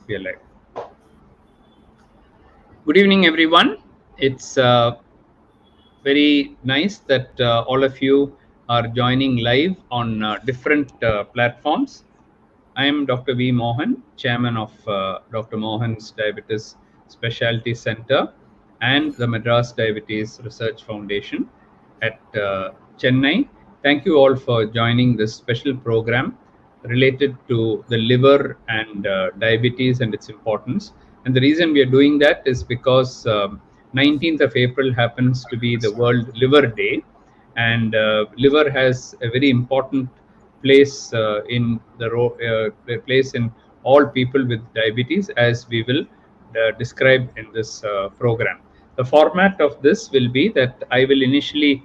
We are live. Good evening, everyone. It's very nice that all of you are joining live on different platforms. I am Dr. V. Mohan, chairman of Dr. Mohan's Diabetes Specialty Center and the Madras Diabetes Research Foundation at Chennai. Thank you all for joining this special program related to the liver and diabetes and its importance. And the reason we are doing that is because 19th of April happens to be the World Liver Day, and liver has a very important place in the place in all people with diabetes, as we will describe in this program. The format of this will be that I will initially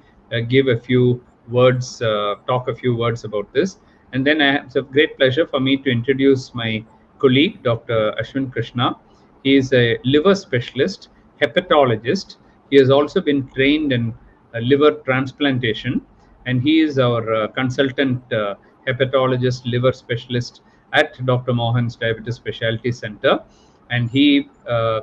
give a few words, talk a few words about this, and then it's a great pleasure for me to introduce my colleague, Dr. Aswin Krishna. He is a liver specialist, hepatologist. He has also been trained in liver transplantation, and he is our consultant hepatologist, liver specialist at Dr. Mohan's Diabetes Specialty Center, and he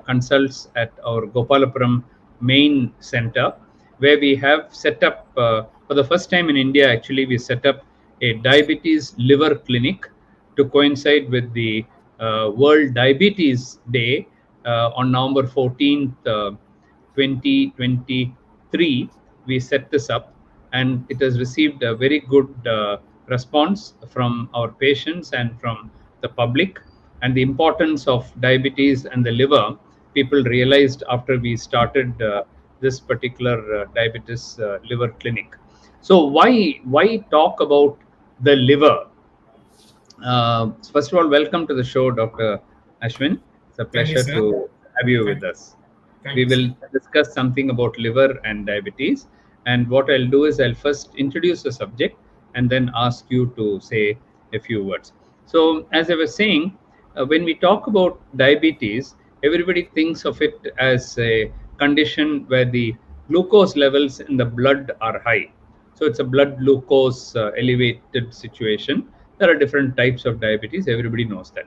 consults at our Gopalapuram main center, where we have set up for the first time in India. Actually, we set up a diabetes liver clinic to coincide with the World Diabetes Day on November 14th, 2023. We set this up, and it has received a very good response from our patients and from the public. And the importance of diabetes and the liver, people realized after we started this particular diabetes liver clinic. So why talk about the liver? First of all, welcome to the show, Dr. Aswin. It's a pleasure to have you with us. We will discuss something about liver and diabetes. And what I'll do is I'll first introduce the subject and then ask you to say a few words. So, as I was saying, when we talk about diabetes, everybody thinks of it as a condition where the glucose levels in the blood are high. So it's a blood glucose elevated situation. There are different types of diabetes. Everybody knows that.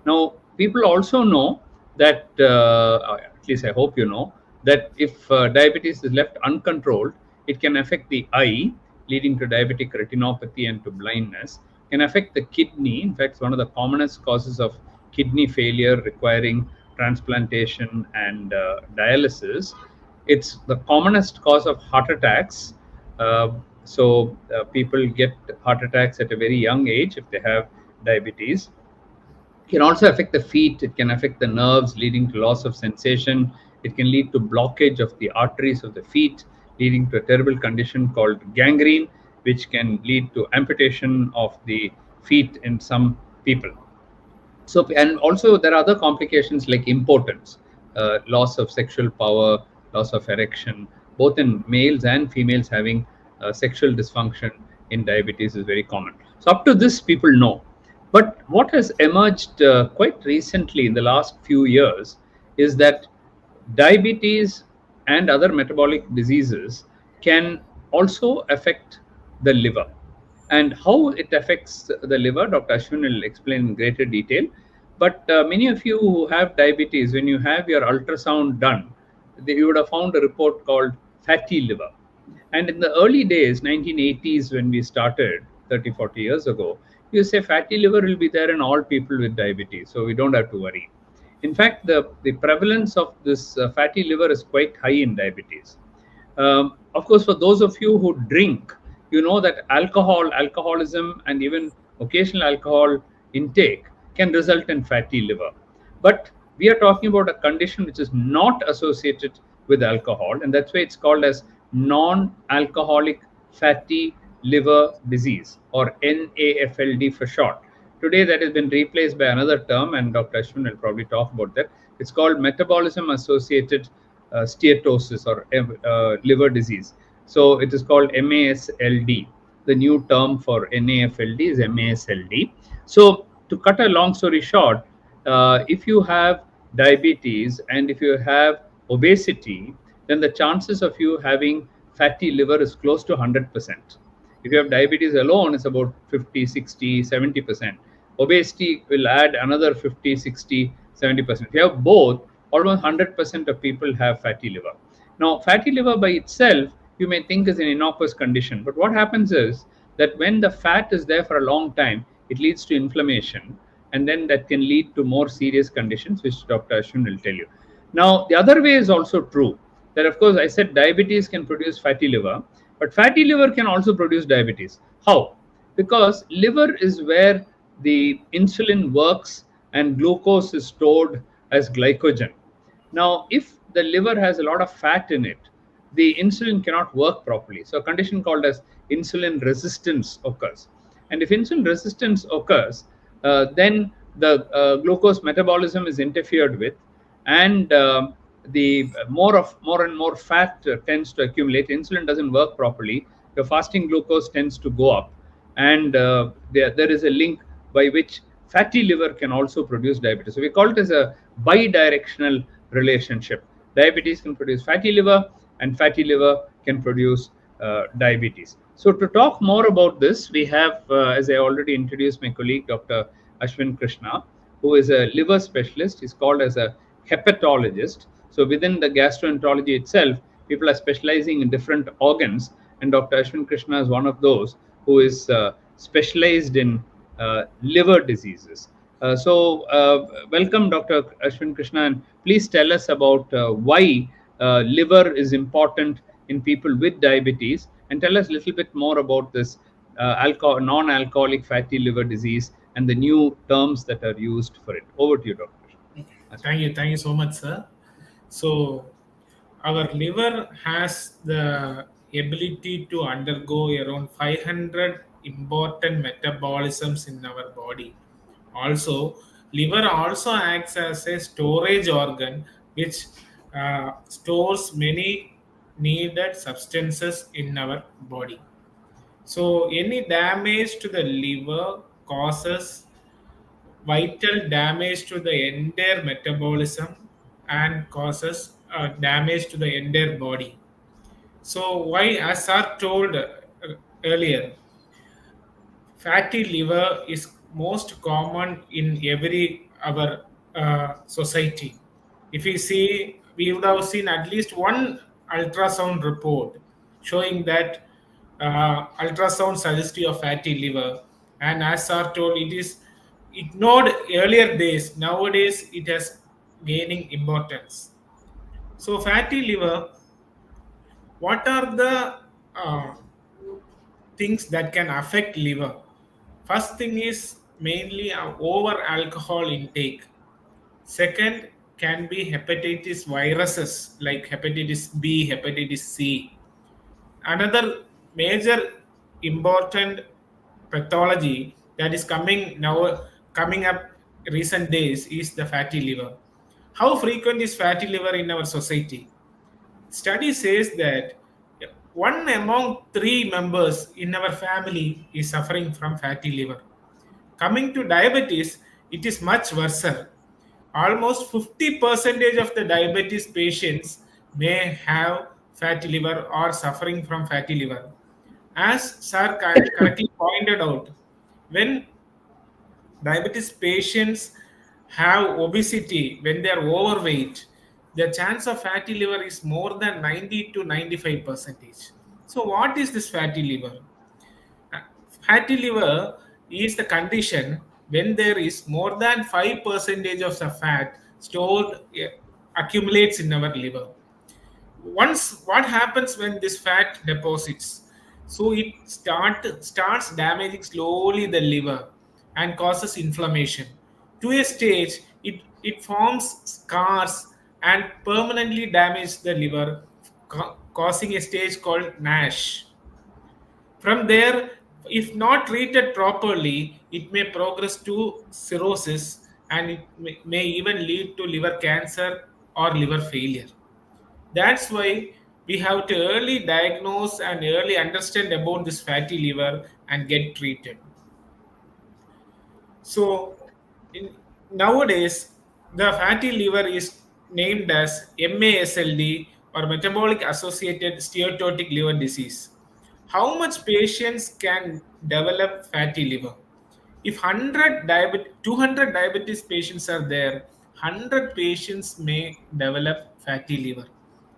Now, people also know that, at least I hope you know, that if diabetes is left uncontrolled, it can affect the eye, leading to diabetic retinopathy and to blindness, can affect the kidney. In fact, it's one of the commonest causes of kidney failure requiring transplantation and dialysis. It's the commonest cause of heart attacks. People get heart attacks at a very young age if they have diabetes. It can also affect the feet. It can affect the nerves, leading to loss of sensation. It can lead to blockage of the arteries of the feet, leading to a terrible condition called gangrene, which can lead to amputation of the feet in some people. So, and also there are other complications like impotence, loss of sexual power, loss of erection, both in males and females having sexual dysfunction in diabetes is very common. So up to this, people know. But what has emerged quite recently in the last few years is that diabetes and other metabolic diseases can also affect the liver. And how it affects the liver, Dr. Ashwin will explain in greater detail. But many of you who have diabetes, when you have your ultrasound done, you would have found a report called fatty liver. And in the early days, 1980s, when we started 30, 40 years ago, you say fatty liver will be there in all people with diabetes, so we don't have to worry. In fact, the prevalence of this fatty liver is quite high in diabetes. Of course, for those of you who drink, you know that alcoholism, and even occasional alcohol intake can result in fatty liver. But we are talking about a condition which is not associated with alcohol, and that's why it's called as non-alcoholic fatty liver disease, or NAFLD for short. Today, that has been replaced by another term, and Dr. Ashwin will probably talk about that. It's called metabolism associated steatosis, or liver disease. So it is called MASLD. The new term for NAFLD is MASLD. So to cut a long story short, if you have diabetes and if you have obesity, then the chances of you having fatty liver is close to 100%. If you have diabetes alone, it's about 50, 60, 70%. Obesity will add another 50, 60, 70%. If you have both, almost 100% of people have fatty liver. Now, fatty liver by itself, you may think is an innocuous condition, but what happens is that when the fat is there for a long time, it leads to inflammation, and then that can lead to more serious conditions, which Dr. Ashwin will tell you. Now, the other way is also true that, of course, I said diabetes can produce fatty liver, but fatty liver can also produce diabetes. How? Because liver is where the insulin works and glucose is stored as glycogen. Now, if the liver has a lot of fat in it, the insulin cannot work properly. So, a condition called as insulin resistance occurs. And if insulin resistance occurs, then the glucose metabolism is interfered with, and the more and more fat tends to accumulate. Insulin doesn't work properly. The fasting glucose tends to go up, and there is a link by which fatty liver can also produce diabetes. So we call it as a bi-directional relationship. Diabetes can produce fatty liver, and fatty liver can produce diabetes. So to talk more about this, we have, as I already introduced, my colleague Dr. Aswin Krishna, who is a liver specialist. He's called as a hepatologist. So within the gastroenterology itself, people are specializing in different organs, and Dr. Aswin Krishna is one of those who is specialized in liver diseases. Welcome, Dr. Aswin Krishna, and please tell us about why liver is important in people with diabetes, and tell us a little bit more about this non-alcoholic fatty liver disease and the new terms that are used for it. Over to you, Dr. Okay. Thank you so much, sir. So, our liver has the ability to undergo around 500 important metabolisms in our body. Also, liver also acts as a storage organ which stores many needed substances in our body. So, any damage to the liver causes vital damage to the entire metabolism and causes damage to the entire body. So, why, as I told earlier, fatty liver is most common in every our society. If we see, we would have seen at least one ultrasound report showing that ultrasound suggestive of fatty liver. And as are told, it is ignored earlier days. Nowadays, it has gaining importance. So, fatty liver. What are the uh, things that can affect liver? First thing is mainly over alcohol intake. Second can be hepatitis viruses like hepatitis B, hepatitis C. Another major important pathology that is coming up recent days is the fatty liver. How frequent is fatty liver in our society? Study says that one among three members in our family is suffering from fatty liver. Coming to diabetes, it is much worse. Almost 50% of the diabetes patients may have fatty liver or suffering from fatty liver. As Sir correctly pointed out, when diabetes patients have obesity, when they are overweight, the chance of fatty liver is more than 90 to 95 percentage. So, what is this fatty liver? Uh, Fatty liver is the condition when there is more than 5 percentage of the fat stored accumulates in our liver. Once what happens when this fat deposits, so it starts damaging slowly the liver and causes inflammation to a stage it forms scars and permanently damage the liver, causing a stage called NASH. From there, if not treated properly, it may progress to cirrhosis and it may even lead to liver cancer or liver failure. That's why we have to early diagnose and early understand about this fatty liver and get treated. So, nowadays, the fatty liver is named as MASLD or metabolic associated steatotic liver disease. How much patients can develop fatty liver? If 200 diabetes patients are there, 100 patients may develop fatty liver.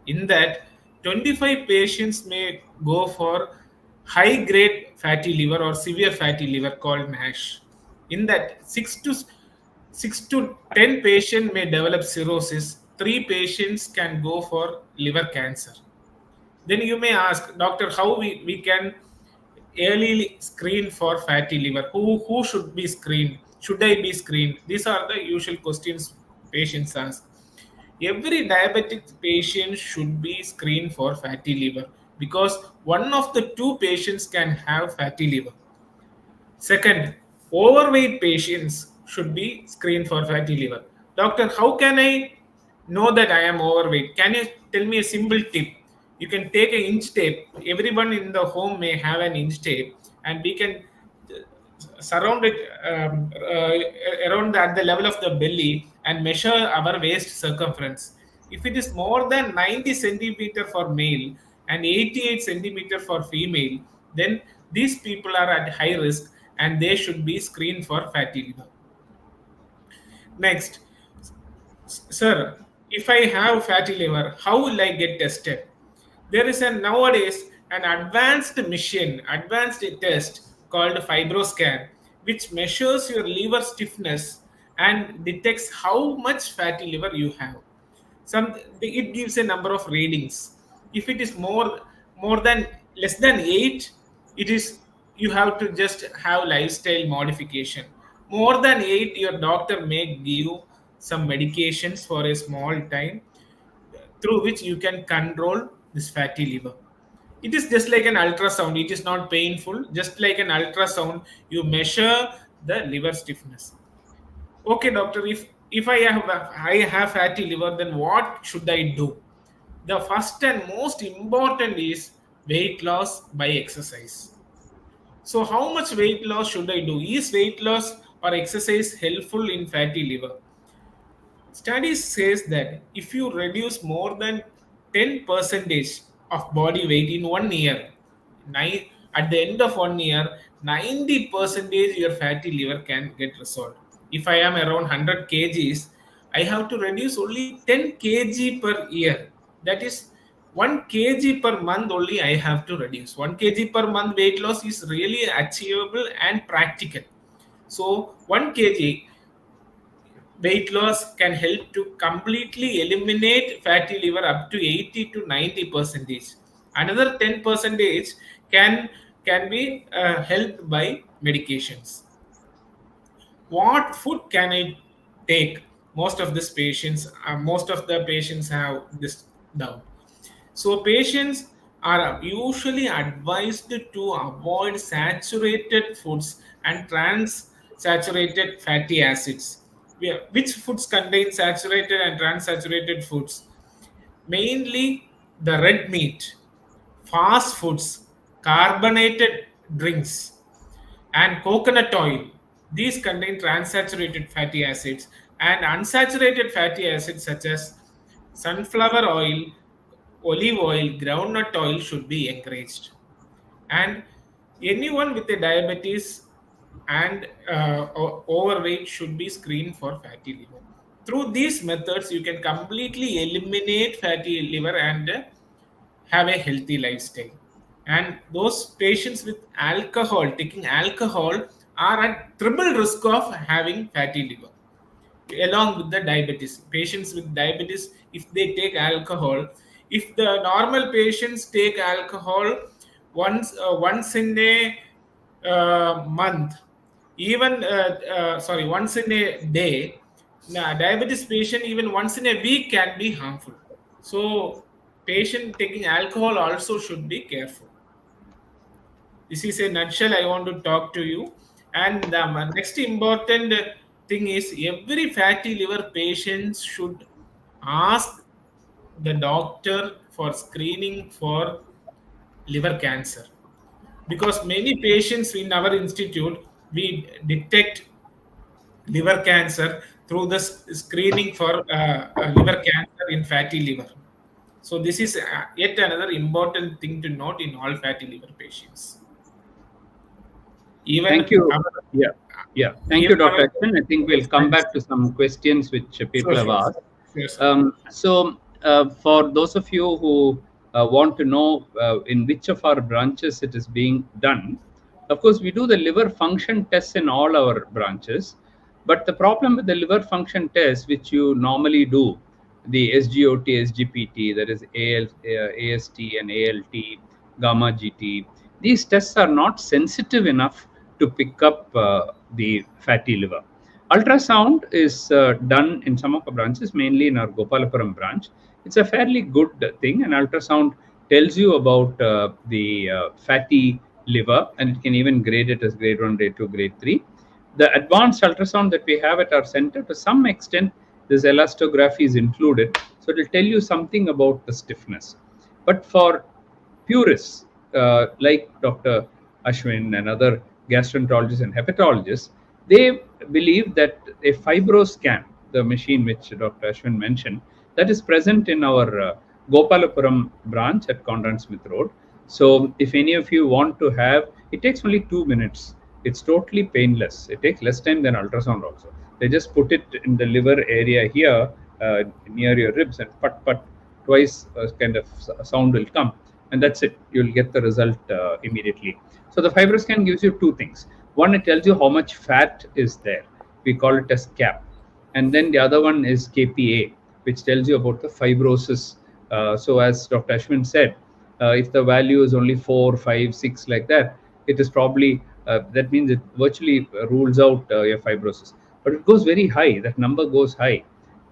In that, 25 patients may go for high grade fatty liver or severe fatty liver called NASH. In that, 6 to 10 patients may develop cirrhosis. 3 patients can go for liver cancer. Then you may ask, doctor, how we can early screen for fatty liver? Who should be screened? Should I be screened? These are the usual questions patients ask. Every diabetic patient should be screened for fatty liver because one of the two patients can have fatty liver. Second, overweight patients should be screened for fatty liver. Doctor, how can I know that I am overweight? Can you tell me a simple tip? You can take an inch tape. Everyone in the home may have an inch tape, and we can surround it around at the level of the belly and measure our waist circumference. If it is more than 90 centimeter for male and 88 centimeter for female, then these people are at high risk and they should be screened for fatty liver. Next, sir, if I have fatty liver, how will I get tested? There is a nowadays an advanced test called fibroscan, which measures your liver stiffness and detects how much fatty liver you have. It gives a number of readings. If it is more than less than 8, it is you have to just have lifestyle modification. More than 8, your doctor may give some medications for a small time through which you can control this fatty liver. It is just like an ultrasound. It is not painful. Just like an ultrasound, you measure the liver stiffness. Okay, doctor, if I have fatty liver, then what should I do? The first and most important is weight loss by exercise. So how much weight loss should I do? Is weight loss or exercise helpful in fatty liver? Studies says that if you reduce more than 10 percentage of body weight in 1 year, at the end of 1 year, 90 percentage your fatty liver can get resolved. If I am around 100 kgs, I have to reduce only 10 kg per year. That is 1 kg per month only I have to reduce. 1 kg per month weight loss is really achievable and practical. So 1 kg weight loss can help to completely eliminate fatty liver up to 80 to 90 percentage. Another 10 percentage can be helped by medications. What food can I take? Most of the patients have this doubt. So patients are usually advised to avoid saturated foods and trans-saturated fatty acids. Which foods contain saturated and trans-saturated foods? Mainly the red meat, fast foods, carbonated drinks, and coconut oil. These contain trans-saturated fatty acids and unsaturated fatty acids such as sunflower oil, olive oil, groundnut oil should be encouraged. And anyone with a diabetes and overweight should be screened for fatty liver. Through these methods, you can completely eliminate fatty liver and have a healthy lifestyle. And those patients with alcohol, taking alcohol, are at triple risk of having fatty liver along with the diabetes. Patients with diabetes, if they take alcohol, if the normal patients take alcohol once in a month, even once in a day, diabetes patient even once in a week can be harmful. So patient taking alcohol also should be careful. This is a nutshell I want to talk to you. And the next important thing is every fatty liver patient should ask the doctor for screening for liver cancer, because many patients in our institute we detect liver cancer through the screening for liver cancer in fatty liver. So this is yet another important thing to note in all fatty liver patients. Even Thank you. our Yeah. Yeah, thank We you, are Dr. Ashwin. I think we'll come thanks. back to some questions which people Sure, have sure, asked. sure, sir. For those of you who want to know in which of our branches it is being done, of course, we do the liver function tests in all our branches. But the problem with the liver function test, which you normally do, the SGOT, SGPT, that is AST and ALT, gamma GT, these tests are not sensitive enough to pick up the fatty liver. Ultrasound is done in some of our branches, mainly in our Gopalapuram branch. It's a fairly good thing, and ultrasound tells you about the fatty liver, and it can even grade it as grade 1, grade 2, grade 3. The advanced ultrasound that we have at our center, to some extent, this elastography is included, so it will tell you something about the stiffness. But for purists like Dr. Ashwin and other gastroenterologists and hepatologists, they believe that a fibroscan, the machine which Dr. Ashwin mentioned, that is present in our Gopalapuram branch at Conrad Smith Road. So, if any of you want to have, it takes only 2 minutes. It's totally painless. It takes less time than ultrasound also. They just put it in the liver area here near your ribs, and put twice kind of sound will come, and that's it. You'll get the result immediately. So the fibroscan gives you two things. One, it tells you how much fat is there. We call it as cap. And then the other one is KPA, which tells you about the fibrosis. So as Dr. Ashwin said, if the value is only 4, 5, 6 like that, it is probably, that means it virtually rules out your fibrosis. But it goes very high. That number goes high.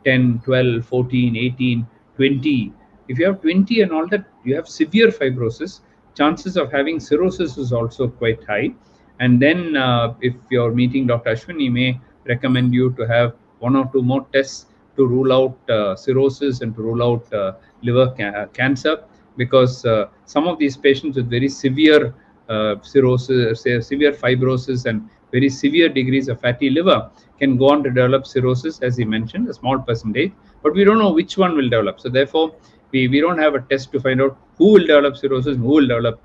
10, 12, 14, 18, 20. If you have 20 and all that, you have severe fibrosis. Chances of having cirrhosis is also quite high. And then, if you're meeting Dr. Ashwin, he may recommend you to have 1 or 2 more tests to rule out cirrhosis and to rule out liver cancer, because some of these patients with very severe cirrhosis, severe fibrosis, and very severe degrees of fatty liver can go on to develop cirrhosis, as he mentioned, a small percentage, but we don't know which one will develop. So therefore, we don't have a test to find out who will develop cirrhosis and who will develop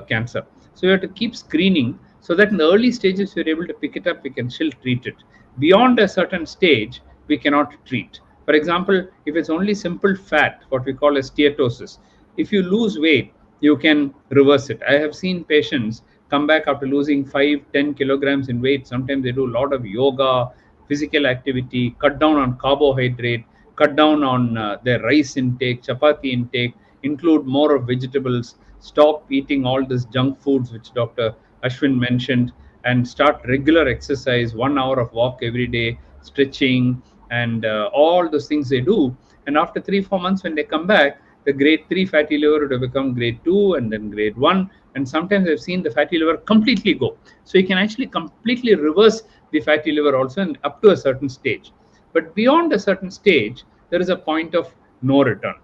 cancer. So we have to keep screening so that in the early stages we're able to pick it up, we can still treat it. Beyond a certain stage, we cannot treat. For example, if it's only simple fat, what we call as steatosis, if you lose weight, you can reverse it. I have seen patients come back after losing 5, 10 kilograms in weight. Sometimes they do a lot of yoga, physical activity, cut down on carbohydrate, cut down on their rice intake, chapati intake, include more of vegetables, stop eating all this junk foods which Dr. Ashwin mentioned, and start regular exercise, 1 hour of walk every day, stretching, and all those things they do. And after 3, 4 months, when they come back, the grade 3 fatty liver would have become grade 2 and then grade 1. And sometimes I've seen the fatty liver completely go. So you can actually completely reverse the fatty liver also, and up to a certain stage. But beyond a certain stage, there is a point of no return.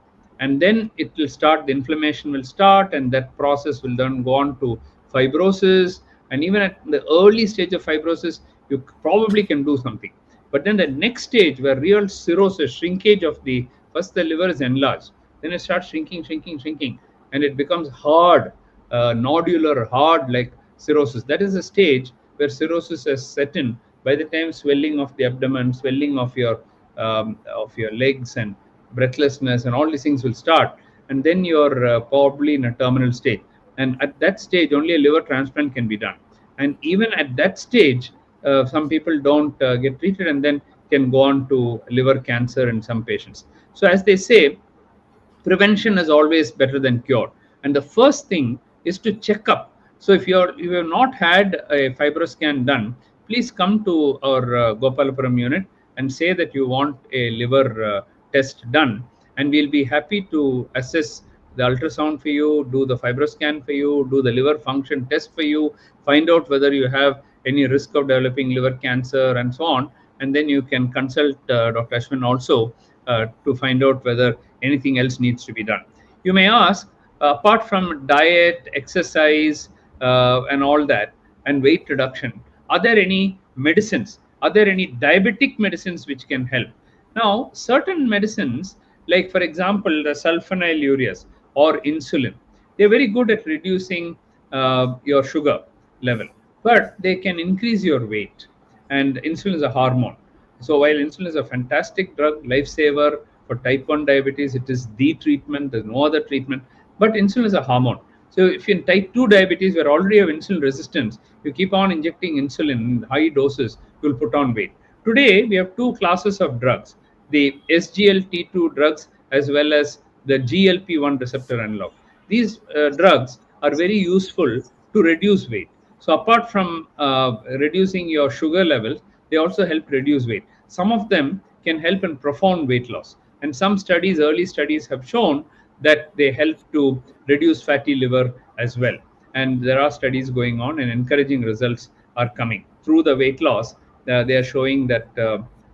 And then it will start, the inflammation will start, and that process will then go on to fibrosis. And even at the early stage of fibrosis, you probably can do something. But then the next stage, where real cirrhosis, shrinkage of the, first the liver is enlarged, then it starts shrinking, shrinking, shrinking, and it becomes hard, nodular, hard, like cirrhosis. That is a stage where cirrhosis has set in. By the time swelling of the abdomen, swelling of your legs, and breathlessness, and all these things will start, and then you're probably in a terminal state. And at that stage, only a liver transplant can be done. And even at that stage, some people don't get treated, and then can go on to liver cancer in some patients. So, as they say, prevention is always better than cure, and the first thing is to check up. So if you have not had a fibroscan done, please come to our Gopalapuram unit and say that you want a liver test done, and we'll be happy to assess the ultrasound for you, do the fibroscan for you, do the liver function test for you, find out whether you have any risk of developing liver cancer, and so on. And then you can consult Dr. Ashwin also to find out whether anything else needs to be done. You may ask, apart from diet, exercise, and all that, and weight reduction, are there any medicines? Are there any diabetic medicines which can help? Now, certain medicines, like for example, the sulfonylureas or insulin, they're very good at reducing your sugar level, but they can increase your weight. and insulin is a hormone. So while insulin is a fantastic drug, lifesaver for type 1 diabetes, it is the treatment, there's no other treatment, but insulin is a hormone. So if in type 2 diabetes, where already have insulin resistance, you keep on injecting insulin in high doses, you'll put on weight. Today, we have two classes of drugs, the SGLT2 drugs as well as the GLP-1 receptor analog. These drugs are very useful to reduce weight. So apart from reducing your sugar levels, they also help reduce weight. Some of them can help in profound weight loss. And some studies, early studies, have shown that they help to reduce fatty liver as well. And there are studies going on, and encouraging results are coming. Through the weight loss, they are showing that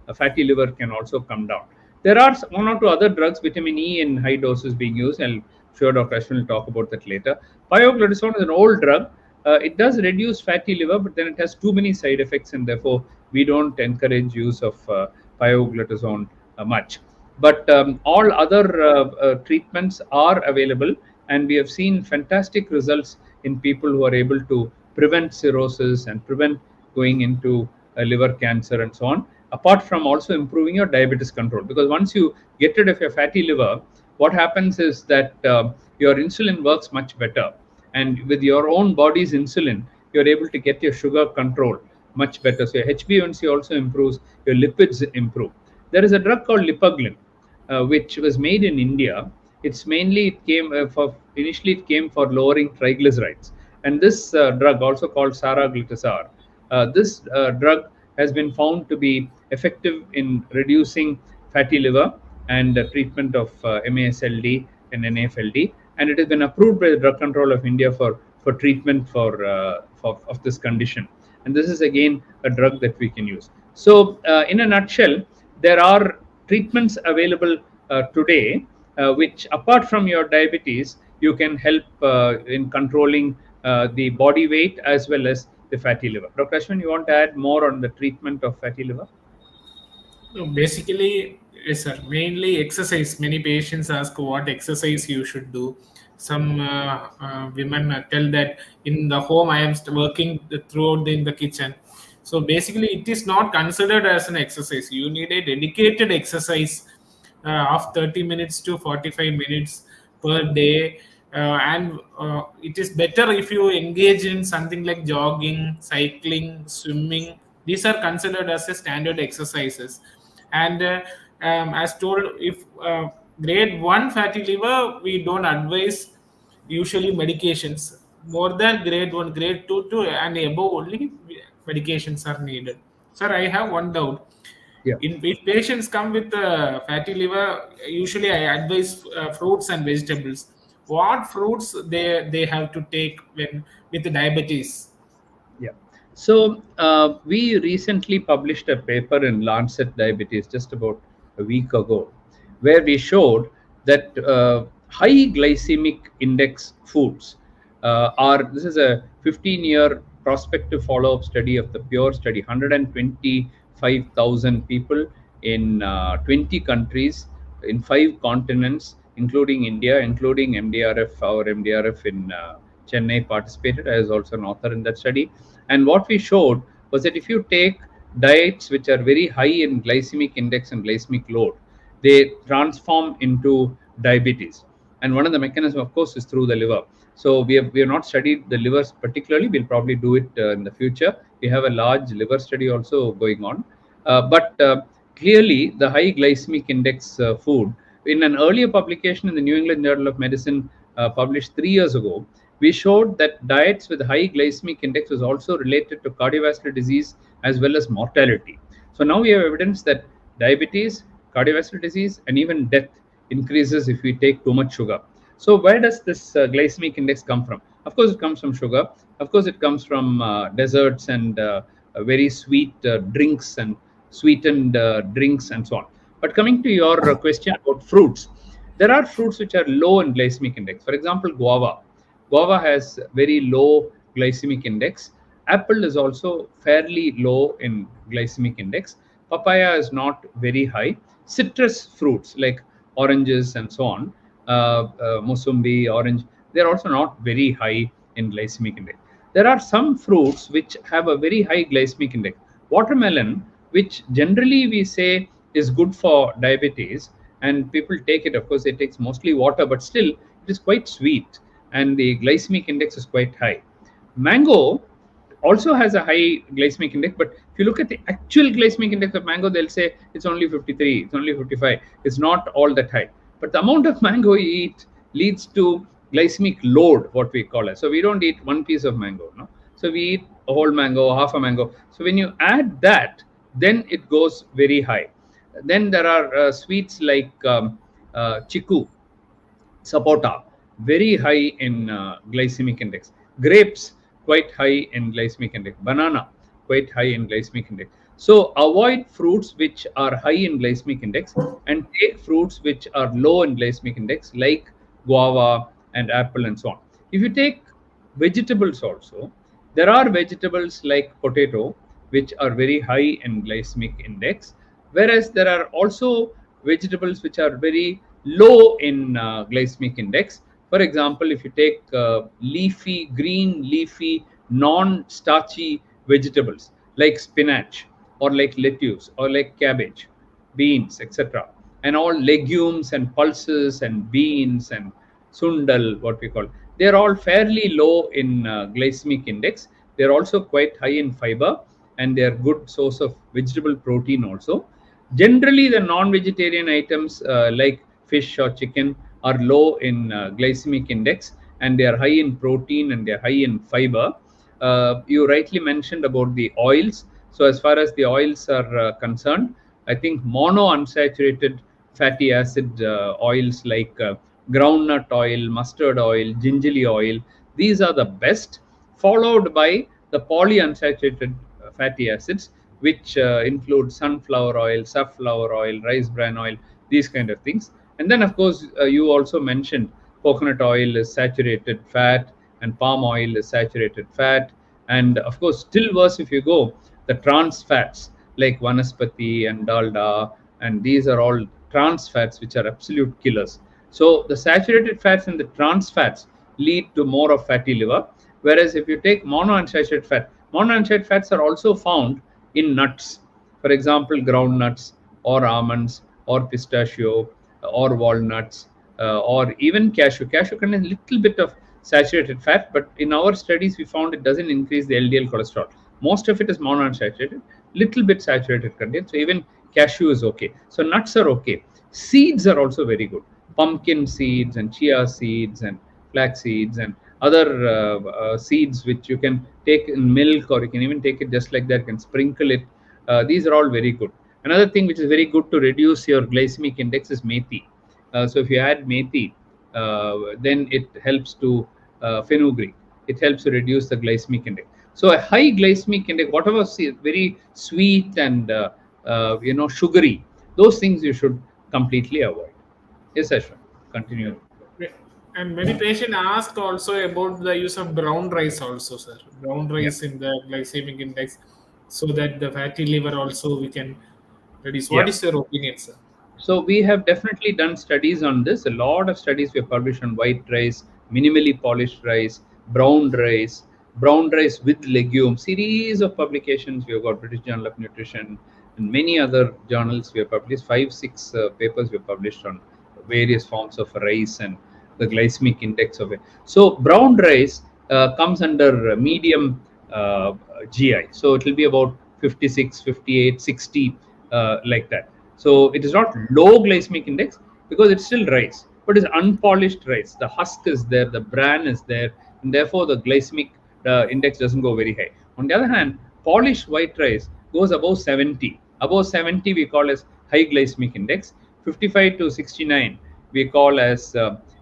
a fatty liver can also come down. There are one or two other drugs, vitamin E in high doses being used, and I'm sure Dr. Ashwin will talk about that later. Pioglitazone is an old drug. It does reduce fatty liver, but then it has too many side effects, and therefore we don't encourage use of pioglitazone much. But all other treatments are available, and we have seen fantastic results in people who are able to prevent cirrhosis and prevent going into liver cancer and so on, apart from also improving your diabetes control. Because once you get rid of your fatty liver, what happens is that your insulin works much better, and with your own body's insulin, you're able to get your sugar control much better. So your HbA1c also improves, your lipids improve. There is a drug called Lipaglyn, which was made in India. It's mainly, it came initially it came for lowering triglycerides, and this drug, also called saraglitazar, this drug has been found to be effective in reducing fatty liver and treatment of MASLD and NAFLD, and it has been approved by the Drug Control of India for treatment of this condition. And this is again a drug that we can use. So in a nutshell, there are treatments available today, which apart from your diabetes, you can help in controlling the body weight as well as the fatty liver. Dr. Ashwin, you want to add more on the treatment of fatty liver? No, basically, yes, sir. Mainly exercise. Many patients ask what exercise you should do. Some women tell that in the home I am working throughout in the kitchen. So basically, it is not considered as an exercise. You need a dedicated exercise of 30 minutes to 45 minutes per day. And it is better if you engage in something like jogging, cycling, swimming. These are considered as a standard exercises. And as told, if grade 1 fatty liver, we don't advise usually medications. More than grade 1, grade 2 to and above only medications are needed. Sir, I have one doubt. Yeah. If patients come with fatty liver, usually I advise fruits and vegetables. What fruits they have to take when with diabetes? Yeah. So we recently published a paper in Lancet Diabetes just about a week ago, where we showed that high glycemic index foods this is a 15-year prospective follow-up study of the Pure study, 125,000 people in 20 countries in 5 continents, including India, including MDRF. Our MDRF in Chennai participated. I was also an author in that study. And what we showed was that if you take diets which are very high in glycemic index and glycemic load, they transform into diabetes. And one of the mechanisms, of course, is through the liver. So we have not studied the livers particularly. We'll probably do it in the future. We have a large liver study also going on. But clearly, the high glycemic index food, in an earlier publication in the New England Journal of Medicine published 3 years ago, we showed that diets with high glycemic index was also related to cardiovascular disease as well as mortality. So now we have evidence that diabetes, cardiovascular disease, and even death increases if we take too much sugar. So where does this glycemic index come from? Of course, it comes from sugar. Of course, it comes from desserts and very sweet drinks and sweetened drinks and so on. But coming to your question about fruits, there are fruits which are low in glycemic index. For example, guava. Guava has very low glycemic index. Apple is also fairly low in glycemic index. Papaya is not very high. Citrus fruits like oranges and so on, Musumbi, orange, they're also not very high in glycemic index. There are some fruits which have a very high glycemic index. Watermelon, which generally we say is good for diabetes, and people take it. Of course, it takes mostly water, but still it is quite sweet, and the glycemic index is quite high. Mango also has a high glycemic index, but if you look at the actual glycemic index of mango, they'll say it's only 53, it's only 55. It's not all that high, but the amount of mango you eat leads to glycemic load, what we call it. So we don't eat one piece of mango, no. So we eat a whole mango, half a mango. So when you add that, then it goes very high. Then there are sweets like chiku, sapota, very high in glycemic index. Grapes, quite high in glycemic index. Banana, quite high in glycemic index. So avoid fruits which are high in glycemic index and take fruits which are low in glycemic index, like guava and apple and so on. If you take vegetables also, there are vegetables like potato which are very high in glycemic index, whereas there are also vegetables which are very low in glycemic index. For example, if you take leafy, green leafy, non-starchy vegetables like spinach or like lettuce or like cabbage, beans, etc., and all legumes and pulses and beans and sundal, what we call, they are all fairly low in glycemic index. They are also quite high in fiber, and they are good source of vegetable protein also. Generally, the non-vegetarian items like fish or chicken are low in glycemic index, and they are high in protein and they are high in fiber. You rightly mentioned about the oils. So as far as the oils are concerned, I think monounsaturated fatty acid oils like groundnut oil, mustard oil, gingerly oil, these are the best, followed by the polyunsaturated fatty acids, which include sunflower oil, safflower oil, rice bran oil, these kind of things. And then, of course, you also mentioned coconut oil is saturated fat and palm oil is saturated fat. And of course, still worse if you go, the trans fats like vanaspati and dalda, and these are all trans fats which are absolute killers. So the saturated fats and the trans fats lead to more of fatty liver. Whereas if you take monounsaturated fats are also found in nuts. For example, groundnuts or almonds or pistachio or walnuts or even cashew. Cashew contains a little bit of saturated fat, but in our studies we found it doesn't increase the LDL cholesterol. Most of it is monounsaturated, little bit saturated content. So even cashew is okay. So nuts are okay. Seeds are also very good. Pumpkin seeds and chia seeds and flax seeds and other seeds which you can take in milk, or you can even take it just like that, you can sprinkle it. These are all very good. Another thing which is very good to reduce your glycemic index is methi. So if you add methi, then it helps to fenugreek. It helps to reduce the glycemic index. So a high glycemic index, whatever very sweet and sugary, those things you should completely avoid. Yes, Ashwin, continue. And many patients ask also about the use of brown rice also, sir. Brown Yeah. rice in the glycemic index, so that the fatty liver also we can reduce. What Yeah. is your opinion, sir? So we have definitely done studies on this. A lot of studies we have published on white rice, minimally polished rice, brown rice with legumes. Series of publications we have got, British Journal of Nutrition and many other journals we have published. 5, 6 papers we have published on various forms of rice and the glycemic index of it. So brown rice comes under medium GI. So it will be about 56, 58, 60, like that. So it is not low glycemic index because it's still rice, but it's unpolished rice. The husk is there, the bran is there, and therefore the glycemic index doesn't go very high. On the other hand, polished white rice goes above 70. Above 70 we call as high glycemic index. 55 to 69 we call as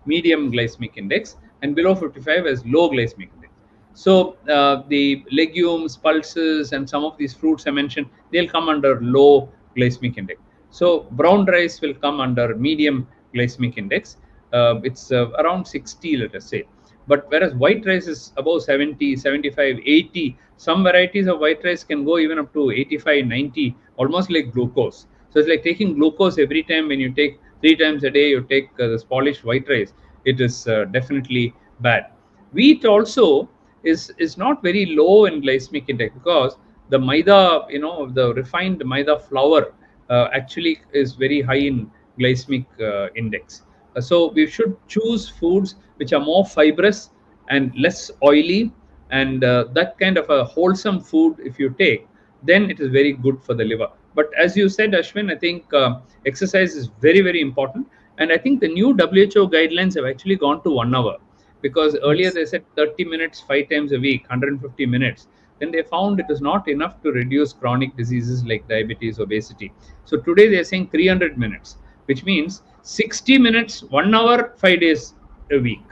medium glycemic index, and below 55 as low glycemic index. So the legumes, pulses, and some of these fruits I mentioned, they'll come under low glycemic index. So brown rice will come under medium glycemic index. It's around 60, let us say. But whereas white rice is above 70, 75, 80, some varieties of white rice can go even up to 85, 90, almost like glucose. So it's like taking glucose every time. When you take 3 times a day, you take this polished white rice, it is definitely bad. Wheat also is not very low in glycemic index because the maida, the refined maida flour actually is very high in glycemic index. So we should choose foods which are more fibrous and less oily, and that kind of a wholesome food if you take, then it is very good for the liver. But as you said, Ashwin, I think exercise is very, very important. And I think the new WHO guidelines have actually gone to 1 hour, because earlier Yes. they said 30 minutes, 5 times a week, 150 minutes. Then they found it is not enough to reduce chronic diseases like diabetes, obesity. So today they are saying 300 minutes, which means 60 minutes, 1 hour, 5 days a week.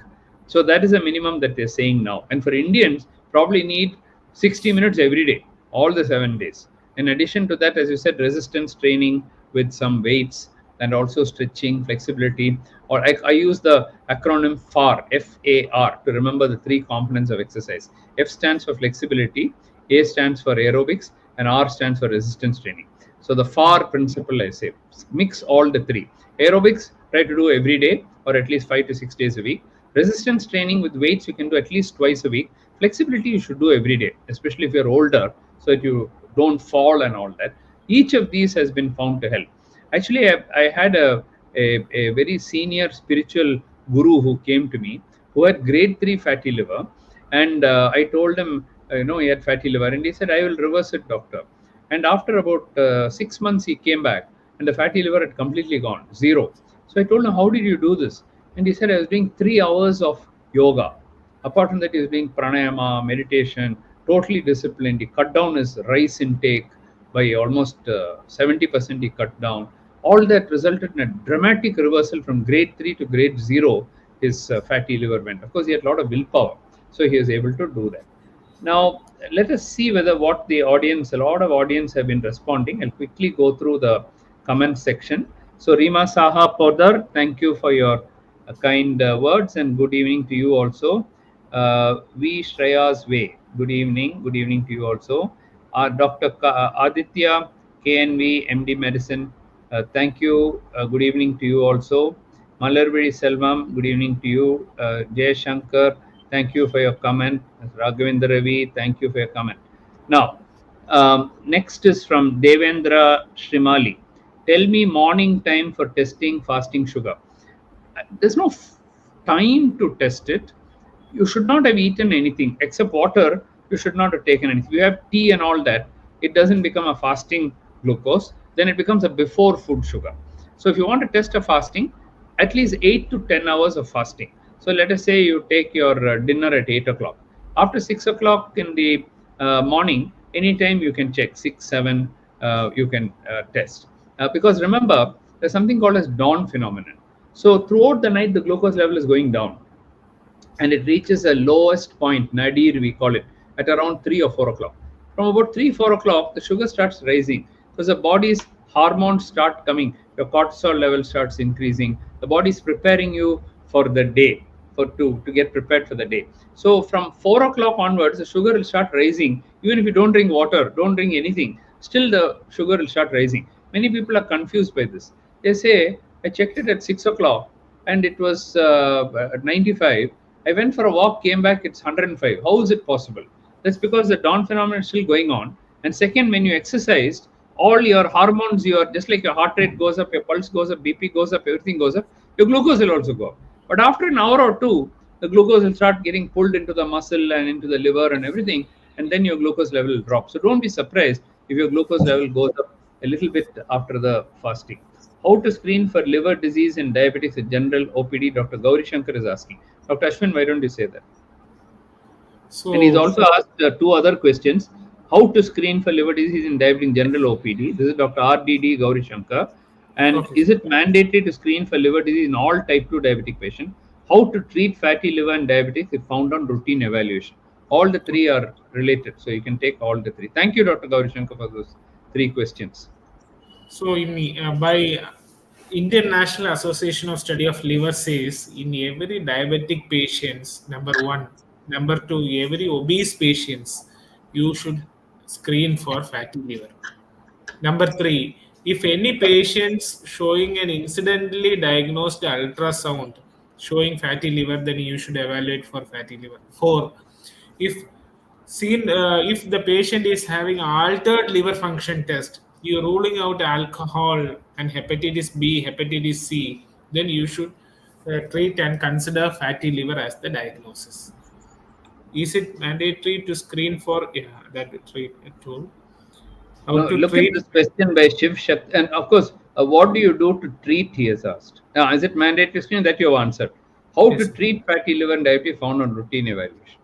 So that is a minimum that they're saying now. And for Indians, probably need 60 minutes every day, all the 7 days. In addition to that, as you said, resistance training with some weights, and also stretching, flexibility. Or I use the acronym FAR, FAR, to remember the three components of exercise. F stands for flexibility, A stands for aerobics, and R stands for resistance training. So the FAR principle, I say, mix all the three. Aerobics, try to do every day or at least 5 to 6 days a week. Resistance training with weights, you can do at least twice a week. Flexibility, you should do every day, especially if you're older, so that you don't fall and all that. Each of these has been found to help. Actually, I had a very senior spiritual guru who came to me, who had grade 3 fatty liver. And I told him, he had fatty liver. And he said, I will reverse it, doctor. And after about 6 months, he came back, and the fatty liver had completely gone, zero. So I told him, how did you do this? And he said, I was doing 3 hours of yoga. Apart from that, he was doing pranayama, meditation, totally disciplined. He cut down his rice intake by almost 70%. He cut down. All that resulted in a dramatic reversal from grade 3 to grade 0. His fatty liver went. Of course, he had a lot of willpower, so he was able to do that. Now, let us see whether what the audience, a lot of audience have been responding. I'll quickly go through the comment section. So, Rima Saha Podar, thank you for your kind words, and good evening to you also. V. Shreya's Way, good evening. Good evening to you also. Dr. Aditya, KNV, MD Medicine, thank you. Good evening to you also. Malarvedi Selvam, good evening to you. Jay Shankar, thank you for your comment. Raghavendra Ravi, thank you for your comment. Now, next is from Devendra Shrimali. Tell me morning time for testing fasting sugar. There's no time to test it. You should not have eaten anything except water. You should not have taken anything. If you have tea and all that, it doesn't become a fasting glucose, then it becomes a before food sugar. So if you want to test a fasting, at least 8 to 10 hours of fasting. So let us say you take your dinner at 8 o'clock. After 6 o'clock in the morning, anytime you can check, 6, 7, you can test. Because remember, there's something called as dawn phenomenon. So throughout the night, the glucose level is going down, and it reaches a lowest point, nadir we call it, at around 3 or 4 o'clock. From about 3, 4 o'clock, the sugar starts rising because the body's hormones start coming. Your cortisol level starts increasing. The body is preparing you for the day, to get prepared for the day. So from 4 o'clock onwards, the sugar will start rising. Even if you don't drink water, don't drink anything, still the sugar will start rising. Many people are confused by this. They say, I checked it at 6 o'clock and it was 95. I went for a walk, came back, it's 105. How is it possible? That's because the dawn phenomenon is still going on. And second, when you exercised, all your hormones, just like your heart rate goes up, your pulse goes up, BP goes up, everything goes up, your glucose will also go up. But after an hour or two, the glucose will start getting pulled into the muscle and into the liver and everything, and then your glucose level will drop. So don't be surprised if your glucose level goes up a little bit after the fasting. How to screen for liver disease and diabetics in general OPD? Dr. Gauri Shankar is asking. Dr. Ashwin, why don't you say that? And he's So, also asked two other questions. How to screen for liver disease in diabetic general OPD? This is Dr. RDD Gauri Shankar. And okay. is it mandatory to screen for liver disease in all type 2 diabetic patients? How to treat fatty liver and diabetes if found on routine evaluation? All the three are related, so you can take all the three. Thank you, Dr. Gauri Shankar, for those three questions. So, by Indian National Association of Study of Liver says in every diabetic patients, number one, number two, every obese patients, you should screen for fatty liver. Number three, if any patients showing an incidentally diagnosed ultrasound showing fatty liver, then you should evaluate for fatty liver. Four, if seen if the patient is having altered liver function test, you're ruling out alcohol and hepatitis B, hepatitis C, then you should treat and consider fatty liver as the diagnosis. Is it mandatory to screen for, yeah, that treat tool? How Now, to look at treat? this question by Shiv Shakti. And of course, what do you do to treat? He has asked. Is it mandatory screening? That you have answered. How to Yes. treat fatty liver and diabetes found on routine evaluation?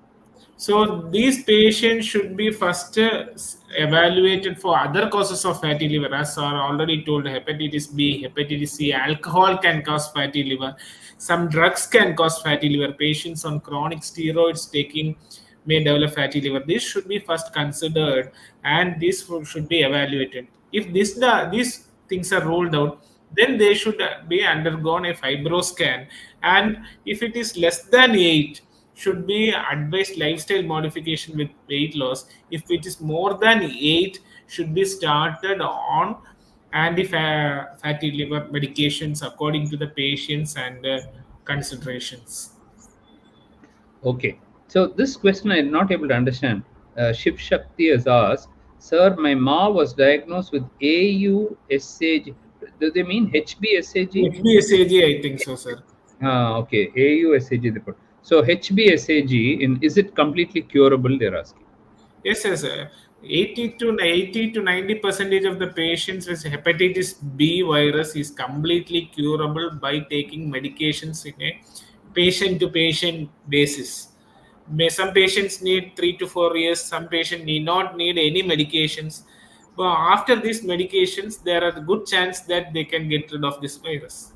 So these patients should be first evaluated for other causes of fatty liver, as are already told. Hepatitis B, hepatitis C, alcohol can cause fatty liver. Some drugs can cause fatty liver. Patients on chronic steroids taking may develop fatty liver. This should be first considered, and this should be evaluated. If these things are ruled out, then they should be undergone a fibro scan, and if it is less than 8, should be advised lifestyle modification with weight loss. If it is more than 8, should be started on anti-fatty liver medications according to the patients and considerations. Okay. So this question I am not able to understand. Shiv Shakti has asked, Sir, my ma was diagnosed with AUSAG. Do they mean HBSAG? HbSAg, I think so, sir. Okay. AUSAG they put. So HBSAG, is it completely curable? They're asking. Yes, yes. 80 to 90 percentage of the patients with hepatitis B virus is completely curable by taking medications in a patient to patient basis. Some patients need 3 to 4 years. Some patients need not need any medications. But after these medications, there are a good chance that they can get rid of this virus.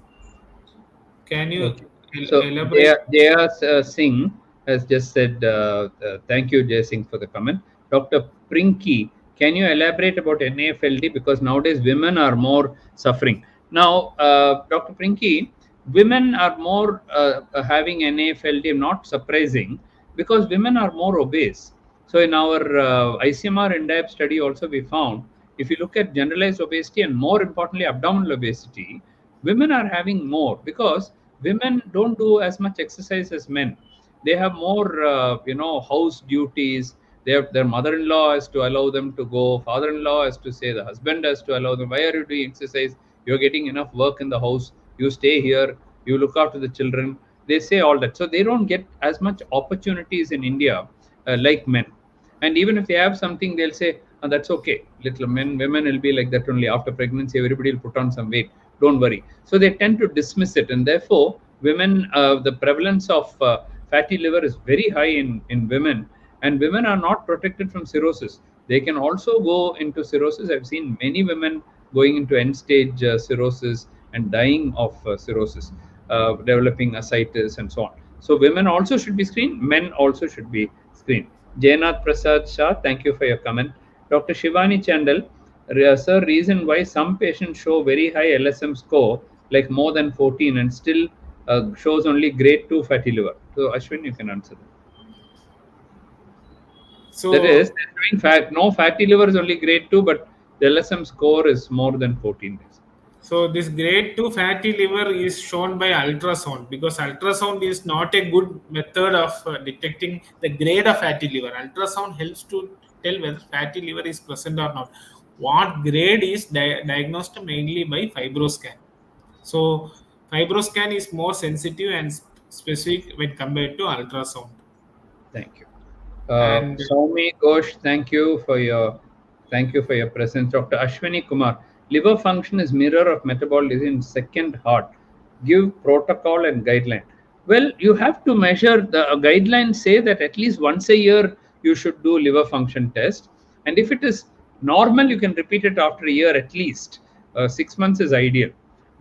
Can you Okay. So elaborate? Jaya Singh has just said, thank you, Jaya Singh, for the comment. Dr. Prinky, can you elaborate about NAFLD? Because nowadays women are more suffering. Now, Dr. Prinky, women are more having NAFLD, not surprising, because women are more obese. So in our ICMR INDIAB study also we found, if you look at generalized obesity and more importantly abdominal obesity, women are having more because women don't do as much exercise as men. They have more house duties. Their mother-in-law has to allow them to go, father-in-law has to say, the husband has to allow them, why are you doing exercise, you're getting enough work in the house, you stay here, you look after the children. They say all that, so they don't get as much opportunities in India like men. And even if they have something, they'll say, "Oh, that's okay, little men, women will be like that only, after pregnancy everybody will put on some weight, don't worry." So they tend to dismiss it, and therefore women, the prevalence of fatty liver is very high in women, and women are not protected from cirrhosis. They can also go into cirrhosis. I've seen many women going into end stage cirrhosis and dying of cirrhosis, developing ascites and so on. So women also should be screened, men also should be screened. Jainath Prasad Shah, thank you for your comment. Dr. Shivani Chandal, sir, reason why some patients show very high LSM score, like more than 14, and still shows only grade 2 fatty liver. So, Ashwin, you can answer that. That is, So they're showing no fatty liver is only grade 2, but the LSM score is more than 14 days. So this grade 2 fatty liver is shown by ultrasound, because ultrasound is not a good method of detecting the grade of fatty liver. Ultrasound helps to tell whether fatty liver is present or not. What grade is diagnosed mainly by fibroscan. So fibroscan is more sensitive and specific when compared to ultrasound. Thank you. And Soumi Ghosh, thank you for your presence. Dr. Ashwini Kumar, liver function is mirror of metabolism in second heart. Give protocol and guideline. Well, you have to measure. The guidelines say that at least once a year you should do liver function test, and if it is normal, you can repeat it after a year at least. 6 months is ideal.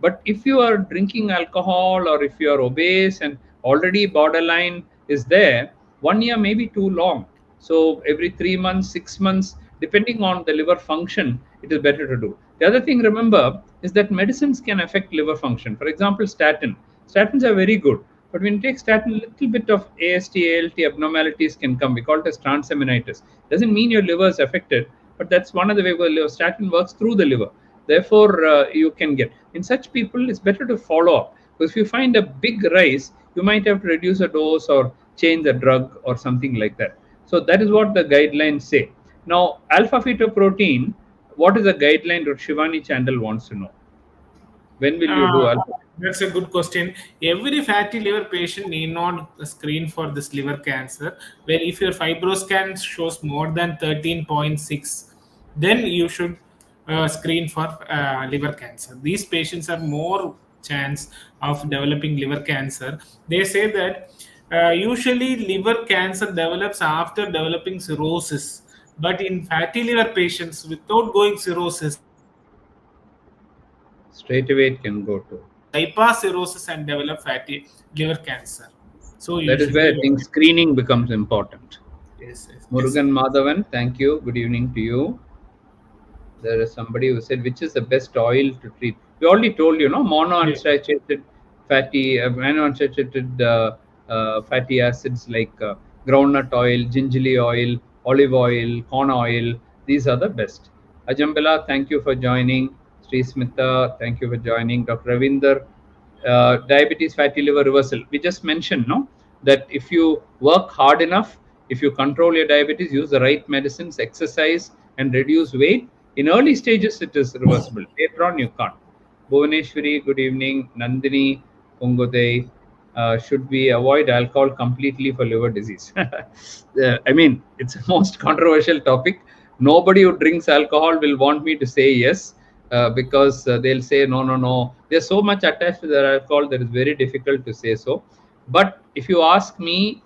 But if you are drinking alcohol, or if you are obese and already borderline is there, 1 year may be too long. So every 3 months, 6 months, depending on the liver function, it is better to do. The other thing, remember, is that medicines can affect liver function. For example, statins are very good, but when you take statin, a little bit of AST, ALT abnormalities can come. We call it as transaminitis. Doesn't mean your liver is affected, but that's one of the ways where statin works through the liver. Therefore, you can get, in such people, it's better to follow up, because if you find a big rise, you might have to reduce a dose or change the drug or something like that. So that is what the guidelines say. Now, alpha fetoprotein, what is the guideline that Shivani Chandal wants to know? When will you do Uh, alpha? that's a good question. Every fatty liver patient need not screen for this liver cancer. Where if your fibroscan shows more than 13.6, then you should screen for liver cancer. These patients have more chance of developing liver cancer. They say that usually liver cancer develops after developing cirrhosis, but in fatty liver patients without going cirrhosis, Straight away it can go to. bypass cirrhosis and develop fatty liver cancer. So you That is should where be I think aware. screening becomes important. Yes, yes, yes, sir. Murugan Madhavan, thank you. Good evening to you. There is somebody who said, which is the best oil to treat? We already told you, no? Yeah. Monounsaturated fatty acids like groundnut oil, gingerly oil, olive oil, corn oil. These are the best. Ajambala, thank you for joining. Sri Smita, thank you for joining. Dr. Ravinder, diabetes, fatty liver reversal. We just mentioned, no, that if you work hard enough, if you control your diabetes, use the right medicines, exercise, and reduce weight, in early stages it is reversible. Later on, you can't. Bhuvaneshwari, good evening. Nandini, Pungoday, should we avoid alcohol completely for liver disease? I mean, it's a most controversial topic. Nobody who drinks alcohol will want me to say yes, because they'll say no, no, no. They're so much attached to their alcohol that it's very difficult to say so. But if you ask me,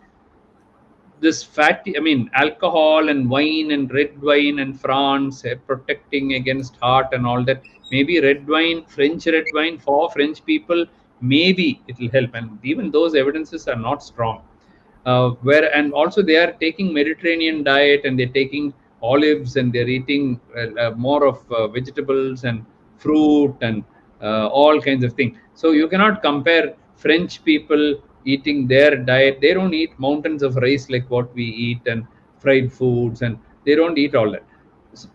this fatty, I mean, alcohol and wine and red wine and France protecting against heart and all that. Maybe red wine, French red wine for French people, maybe it will help. And even those evidences are not strong. Where and also they are taking Mediterranean diet and they're taking olives and they're eating more of vegetables and fruit and all kinds of things. So you cannot compare French people eating their diet. They don't eat mountains of rice like what we eat and fried foods, and they don't eat all that.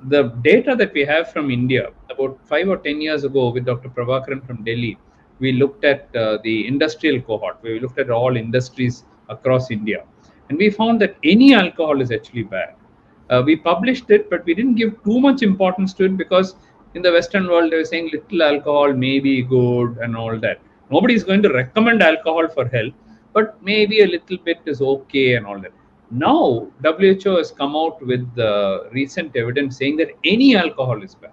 The data that we have from India about 5 or 10 years ago with Dr. Prabhakaran from Delhi, we looked at the industrial cohort. We looked at all industries across India, and we found that any alcohol is actually bad. We published it, but we didn't give too much importance to it because in the Western world they were saying little alcohol may be good and all that. Nobody is going to recommend alcohol for health, but maybe a little bit is okay and all that. Now WHO has come out with recent evidence saying that any alcohol is bad.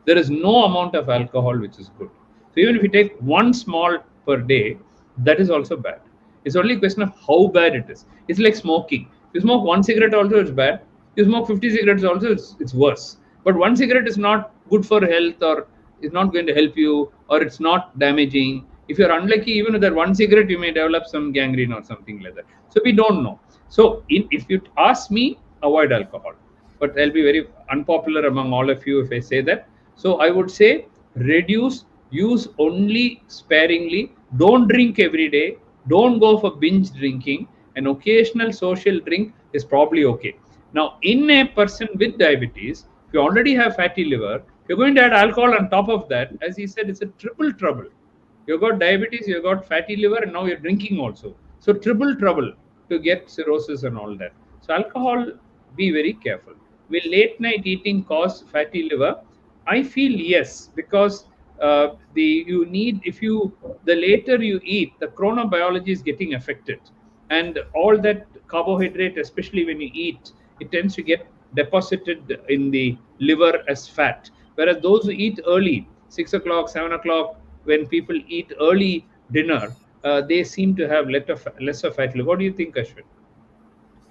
There is no amount of alcohol which is good. So even if you take one small per day, that is also bad. It's only a question of how bad it is. It's like smoking. You smoke one cigarette also, it's bad. You smoke 50 cigarettes also, it's worse. But one cigarette is not good for health, or is not going to help you, or it's not damaging. If you're unlucky, even with that one cigarette, you may develop some gangrene or something like that. So we don't know. So if you ask me, avoid alcohol. But I'll be very unpopular among all of you if I say that. So I would say reduce, use only sparingly, don't drink every day, don't go for binge drinking. An occasional social drink is probably okay. Now, in a person with diabetes, if you already have fatty liver, you're going to add alcohol on top of that. As he said, it's a triple trouble. You've got diabetes, you've got fatty liver, and now you're drinking also. So triple trouble to get cirrhosis and all that. So alcohol, be very careful. Will late night eating cause fatty liver? I feel yes, because the later you eat, the chronobiology is getting affected, and all that carbohydrate, especially when you eat, it tends to get deposited in the liver as fat. Whereas those who eat early, 6 o'clock, 7 o'clock, when people eat early dinner, they seem to have lesser fat liver. What do you think, Ashwin?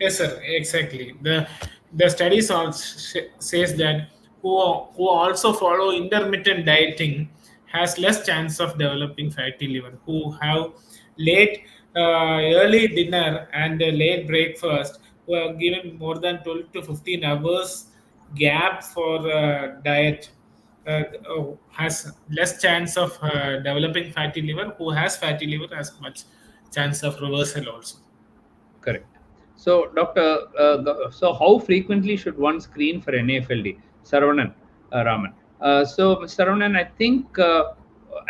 Yes, sir. Exactly. The studies also says that who also follow intermittent dieting has less chance of developing fatty liver. Who have late early dinner and a late breakfast, who are given more than 12 to 15 hours gap for diet, has less chance of developing fatty liver. Who has fatty liver has much chance of reversal also. Correct. So, Doctor, so how frequently should one screen for NAFLD? Saravanan Raman. So, Mr. Saravanan, I think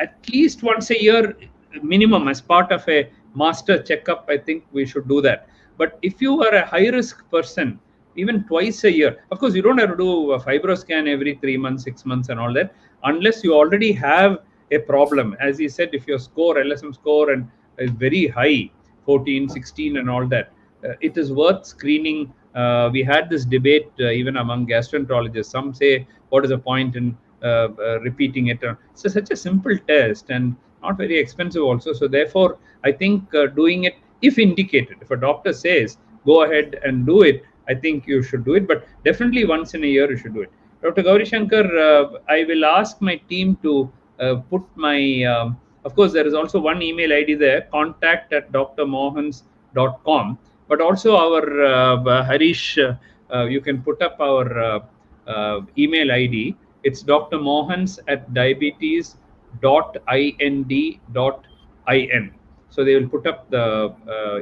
at least once a year minimum as part of a master checkup, I think we should do that. But if you are a high risk person, even twice a year, of course, you don't have to do a fibroscan every 3 months, 6 months, and all that, unless you already have a problem. As he said, if your score, LSM score, and is very high, 14, 16, and all that, it is worth screening. We had this debate even among gastroenterologists. Some say, what is the point in repeating it? It's such a simple test and not very expensive also. So therefore, I think doing it, if indicated, if a doctor says, go ahead and do it, I think you should do it. But definitely once in a year, you should do it. Dr. Gauri Shankar, I will ask my team to put my, of course, there is also one email ID there, contact@drmohans.com. But also our Harish, you can put up our email ID. It's Dr. Mohans at diabetes.ind.in. So they will put up the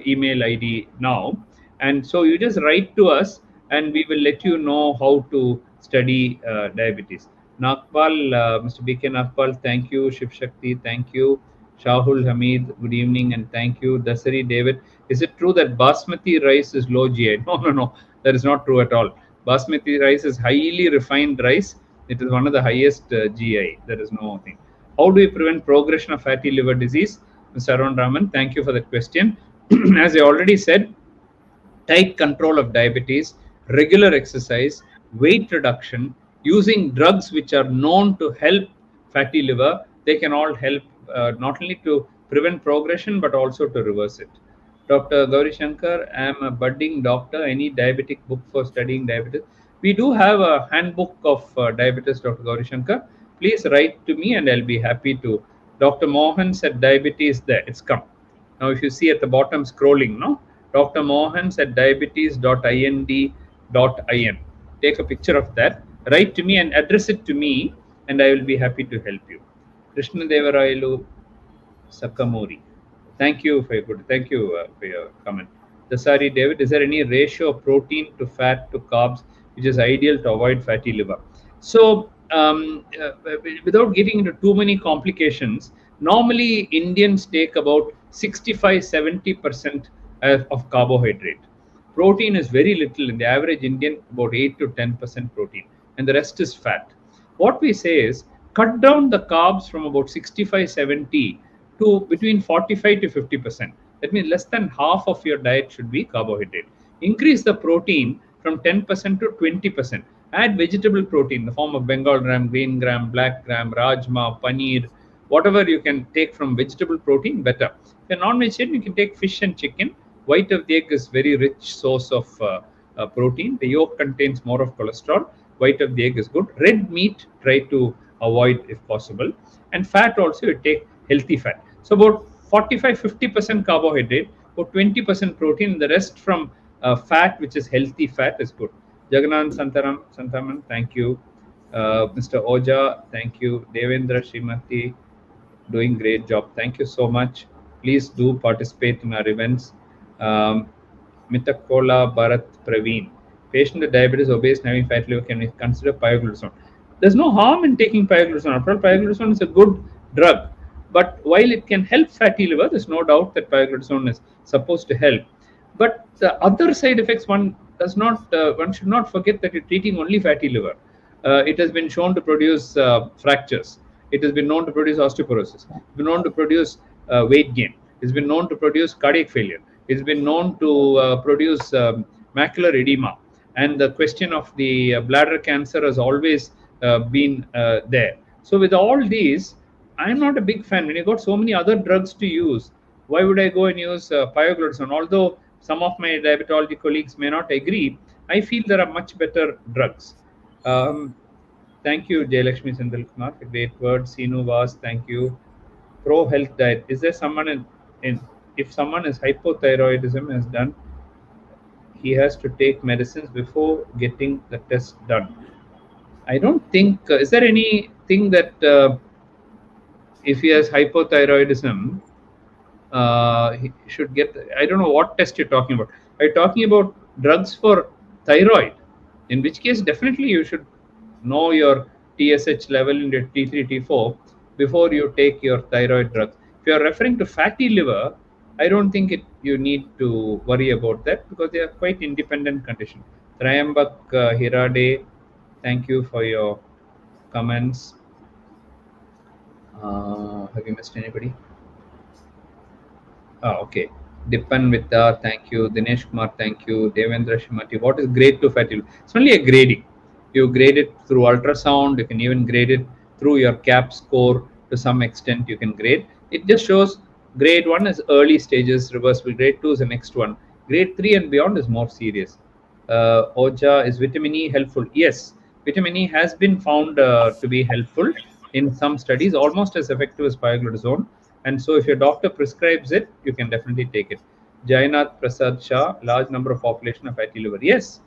email ID now. And so you just write to us and we will let you know how to study diabetes. Nagpal, Mr. B.K. Nagpal, thank you. Shiv Shakti, thank you. Shahul Hamid, good evening and thank you. Dasari David, is it true that basmati rice is low GI? No, no, no, that is not true at all. Basmati rice is highly refined rice. It is one of the highest GI. There is no thing. How do we prevent progression of fatty liver disease? Mr. Arun Raman, thank you for that question. As I already said, tight control of diabetes, regular exercise, weight reduction, using drugs which are known to help fatty liver, they can all help not only to prevent progression but also to reverse it. Dr. Gauri Shankar, I am a budding doctor. Any diabetic book for studying diabetes? We do have a handbook of diabetes, Dr. Gauri Shankar. Please write to me and I'll be happy to. Dr. Mohan said diabetes there. It's come. Now, if you see at the bottom scrolling, no? Dr. Mohans at diabetes.ind.in. Take a picture of that, write to me and address it to me, and I will be happy to help you. Krishna Devarailu Sakamori. Thank you for your comment. Dasari David, is there any ratio of protein to fat to carbs which is ideal to avoid fatty liver? So, without getting into too many complications, normally Indians take about 65-70% of carbohydrate. Protein is very little in the average Indian, about 8 to 10% protein, and the rest is fat. What we say is cut down the carbs from about 65-70 to between 45 to 50%. That means less than half of your diet should be carbohydrate. Increase the protein from 10% to 20%. Add vegetable protein in the form of Bengal gram, green gram, black gram, rajma, paneer, whatever you can take from vegetable protein, better. If you're non-vegetarian, you can take fish and chicken. White of the egg is very rich source of protein. The yolk contains more of cholesterol. White of the egg is good. Red meat, try to avoid if possible. And fat also, you take healthy fat. So about 45-50% carbohydrate, about 20% protein, and the rest from fat, which is healthy fat, is good. Jagannath Santaman, thank you. Mr. Oja, thank you. Devendra Srimati, doing great job. Thank you so much. Please do participate in our events. Mitakola Bharat Praveen. Patient with diabetes, obese, and having fatty liver, can we consider pioglitazone? There's no harm in taking pioglitazone. After all, pioglitazone is a good drug. But while it can help fatty liver, there's no doubt that pioglitazone is supposed to help. But the other side effects, one should not forget that you're treating only fatty liver. It has been shown to produce fractures. It has been known to produce osteoporosis. It's been known to produce weight gain. It's been known to produce cardiac failure. It's been known to produce macular edema. And the question of the bladder cancer has always been there. So with all these, I'm not a big fan. When you got so many other drugs to use, why would I go and use pioglitazone? Although some of my diabetology colleagues may not agree, I feel there are much better drugs. Thank you, Jayalakshmi Sandalkumar. A great word. Sinu Vas, thank you. Pro health diet. Is there someone if someone is hypothyroidism has done, he has to take medicines before getting the test done? I don't think, is there anything that if he has hypothyroidism, he should get, I don't know what test you're talking about. Are you talking about drugs for thyroid? In which case, definitely you should know your TSH level in your T3, T4 before you take your thyroid drugs. If you're referring to fatty liver, I don't think you need to worry about that because they are quite independent condition. Trayambak Hirade, thank you for your comments. Have you missed anybody? Okay. Dipan Vitta, thank you. Dinesh Kumar, thank you. Devendra Shimati. What is grade 2 fatty liver? It's only a grading. You grade it through ultrasound. You can even grade it through your CAP score to some extent. You can grade. It just shows grade 1 is early stages, reversible. Grade 2 is the next one. Grade 3 and beyond is more serious. Oja, is vitamin E helpful? Yes, vitamin E has been found to be helpful in some studies, almost as effective as pioglitazone. And so, if your doctor prescribes it, you can definitely take it. Jainath Prasad Shah, large number of population of fatty liver. Yes,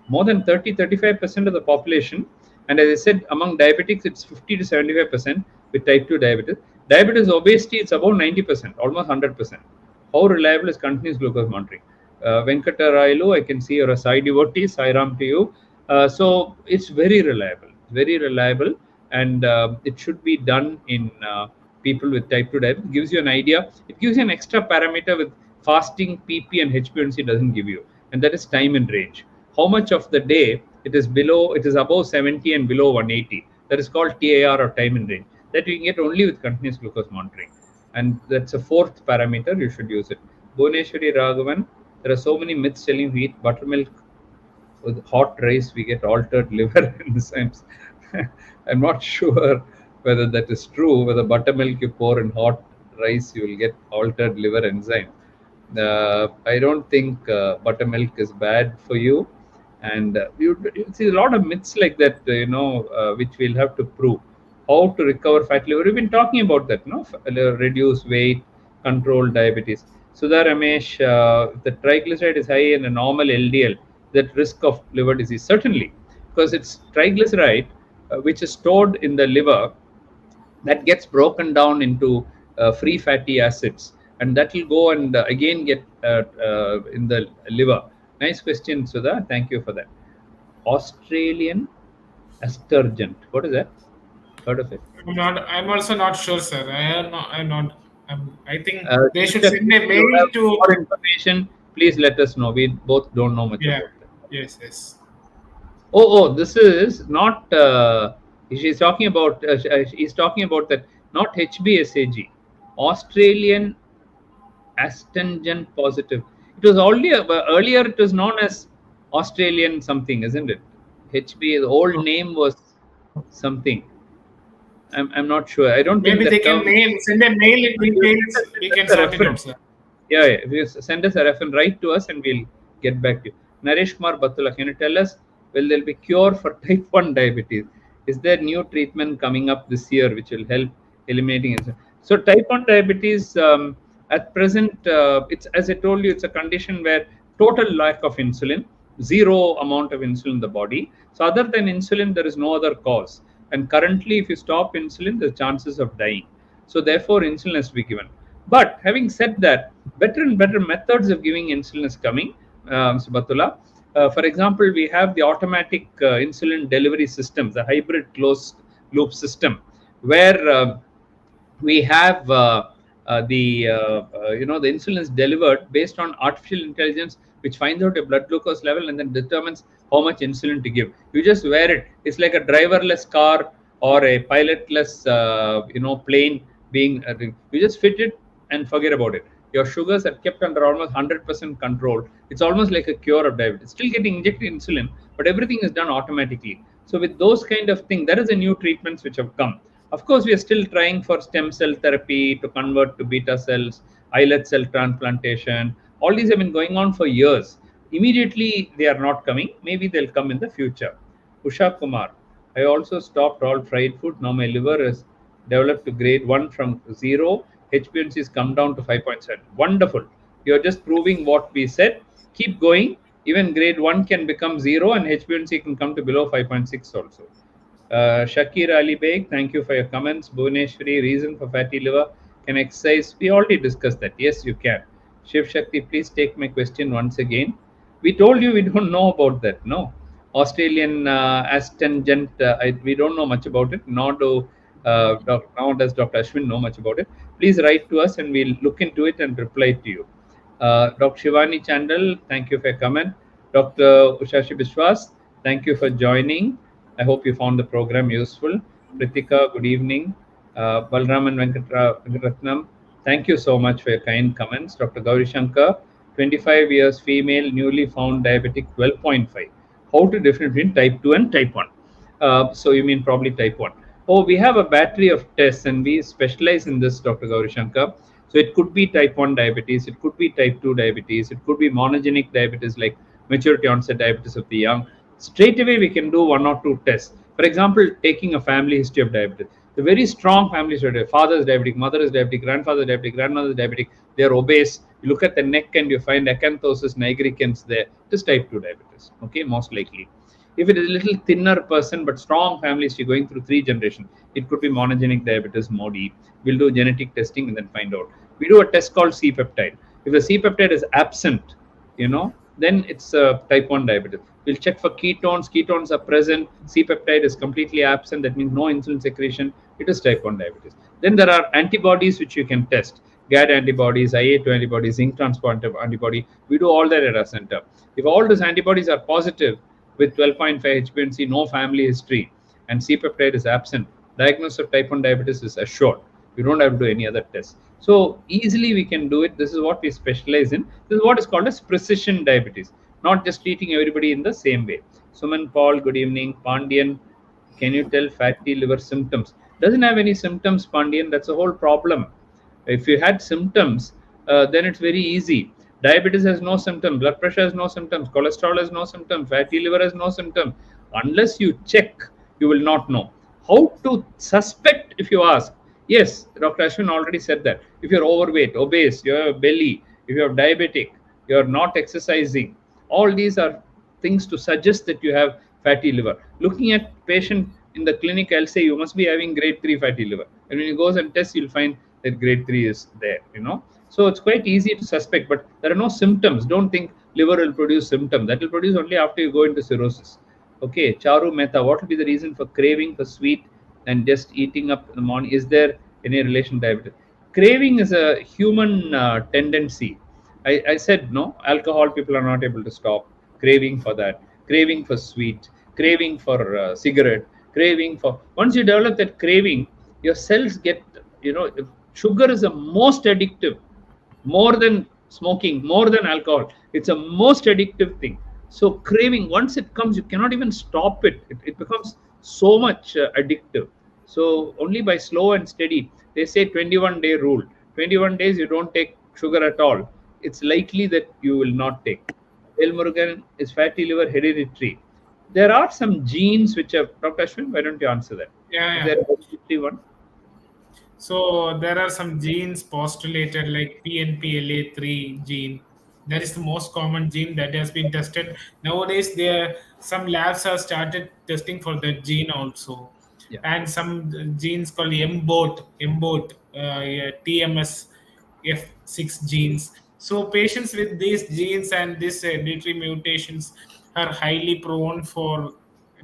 more than 35% of the population. And as I said, among diabetics, it's 50 to 75% with type 2 diabetes. Diabetes obesity, it's about 90%, almost 100%. How reliable is continuous glucose monitoring? Venkatarailu, I can see you're a Sai devotee. Sairam to you. So it's very reliable, and it should be done in people with type 2 diabetes. It gives you an idea. It gives you an extra parameter with fasting, PP, and HbA1c doesn't give you, and that is time and range. How much of the day it is above 70 and below 180. That is called TAR or time and range. That you can get only with continuous glucose monitoring, and that's a fourth parameter. You should use it. Bhuneshwari Raghavan, there are so many myths telling we eat buttermilk with hot rice, we get altered liver enzymes. I'm not sure whether that is true. Whether buttermilk you pour in hot rice, you will get altered liver enzyme. I don't think buttermilk is bad for you, and you see a lot of myths like that. Which we'll have to prove. How to recover fat liver? We've been talking about that. No, reduce weight, control diabetes. Sudha Ramesh, the triglyceride is high in a normal LDL, that risk of liver disease certainly, because it's triglyceride which is stored in the liver that gets broken down into free fatty acids, and that will go and again get in the liver. Nice question, Sudha. Thank you for that. Australian astringent. What is that? Heard of it? I'm also not sure, sir. I'm not. I think they should If send a you mail have to. more information, please let us know. We both don't know much Yeah. about that. Yes. This is not. She's talking about. He's talking about that. Not HbSAg, Australian astringent positive. It was earlier. It was known as Australian something, isn't it? HB. The old name was something. I'm not sure. I don't think Maybe they that can term. send a mail in details. We can Send us a sort it out, reference. sir. Yeah. If you send us a reference, write to us and we'll get back to you. Naresh Kumar Batula, can you tell us, will there be cure for type 1 diabetes? Is there new treatment coming up this year which will help eliminating it? So type 1 diabetes, at present, it's, as I told you, it's a condition where total lack of insulin, zero amount of insulin in the body. So other than insulin, there is no other cause. And currently, if you stop insulin, the chances of dying. So therefore, insulin has to be given. But having said that, better and better methods of giving insulin is coming, Mr. Batula. For example, we have the automatic insulin delivery system, the hybrid closed loop system, where we have the insulin is delivered based on artificial intelligence, which finds out your blood glucose level and then determines how much insulin to give. You just wear it. It's like a driverless car or a pilotless plane being you just fit it and forget about it. Your sugars are kept under almost 100% control. It's almost like a cure of diabetes. Still getting injected insulin, but everything is done automatically. So with those kind of things, there is a new treatments which have come. Of course, we are still trying for stem cell therapy to convert to beta cells, islet cell transplantation. All these have been going on for years. Immediately, they are not coming. Maybe they'll come in the future. Usha Kumar, I also stopped all fried food. Now my liver is developed to grade 1 from 0. HbA1c has come down to 5.7. Wonderful. You're just proving what we said. Keep going. Even grade 1 can become 0 and HbA1c can come to below 5.6 also. Shakir Ali Beg, thank you for your comments. Bhuneshwari, reason for fatty liver, can exercise? We already discussed that. Yes, you can. Shiv Shakti, please take my question once again. We told you we don't know about that. No. Australian astringent, we don't know much about it, nor do Now does Dr. Ashwin know much about it? Please write to us and we'll look into it and reply to you. Dr. Shivani Chandal, thank you for your comment. Dr. Ushashi Biswas, thank you for joining. I hope you found the program useful. Pritika, good evening. Balraman Venkatratnam, thank you so much for your kind comments. Dr. Gauri Shankar, 25 years female, newly found diabetic, 12.5. How to differentiate between type 2 and type 1? So you mean probably type 1. Oh, we have a battery of tests and we specialize in this, Dr. Gauri Shankar. So it could be type 1 diabetes, it could be type 2 diabetes, it could be monogenic diabetes like maturity onset diabetes of the young. Straight away, we can do one or two tests. For example, taking a family history of diabetes. The very strong family history, father is diabetic, mother is diabetic, grandfather is diabetic, grandmother is diabetic, they are obese. You look at the neck and you find acanthosis nigricans there. It is type 2 diabetes, okay, most likely. If it is a little thinner person but strong family history going through 3 generations, it could be monogenic diabetes, MODY. We'll do genetic testing and then find out. We do a test called C peptide. If the C peptide is absent, then it's type 1 diabetes. We'll check for ketones. Ketones are present. C peptide is completely absent. That means no insulin secretion. It is type 1 diabetes. Then there are antibodies which you can test. GAD antibodies, IA2 antibodies, zinc transport antibody. We do all that at our center. If all those antibodies are positive with 12.5 HbA1c, no family history, and C peptide is absent, diagnosis of type 1 diabetes is assured. You don't have to do any other tests. So easily we can do it. This is what we specialize in. This is what is called as precision diabetes, not just treating everybody in the same way. Suman Paul, good evening. Pandian, can you tell fatty liver symptoms? Doesn't have any symptoms, Pandian. That's the whole problem. If you had symptoms, then it's very easy. Diabetes has no symptoms, blood pressure has no symptoms, cholesterol has no symptoms, fatty liver has no symptoms. Unless you check, you will not know. How to suspect if you ask? Yes, Dr. Ashwin already said that. If you're overweight, obese, you have a belly, if you're diabetic, you're not exercising, all these are things to suggest that you have fatty liver. Looking at patient in the clinic, I'll say you must be having grade 3 fatty liver. And when you go and test, you'll find that grade 3 is there, So it's quite easy to suspect, but there are no symptoms. Don't think liver will produce symptoms. That will produce only after you go into cirrhosis. Okay, Charu Mehta, what will be the reason for craving for sweet and just eating up in the morning? Is there any relation to diabetes? Craving is a human tendency. I said, no, alcohol people are not able to stop. Craving for that, craving for sweet, craving for cigarette, craving for... Once you develop that craving, your cells get, sugar is the most addictive, more than smoking, more than alcohol. It's a most addictive thing. So craving, once it comes, you cannot even stop it. It becomes so much addictive. So only by slow and steady. They say 21-day rule. 21 days you don't take sugar at all. It's likely that you will not take. El Murugan, is fatty liver hereditary? There are some genes which are... Dr. Ashwin, why don't you answer that? Yeah. Is there a hereditary one? So there are some genes postulated like PNPLA3 gene. That is the most common gene that has been tested. Nowadays, some labs have started testing for that gene also. Yeah. And some genes called MBOT, TMS F6 genes. So patients with these genes and these hereditary mutations are highly prone for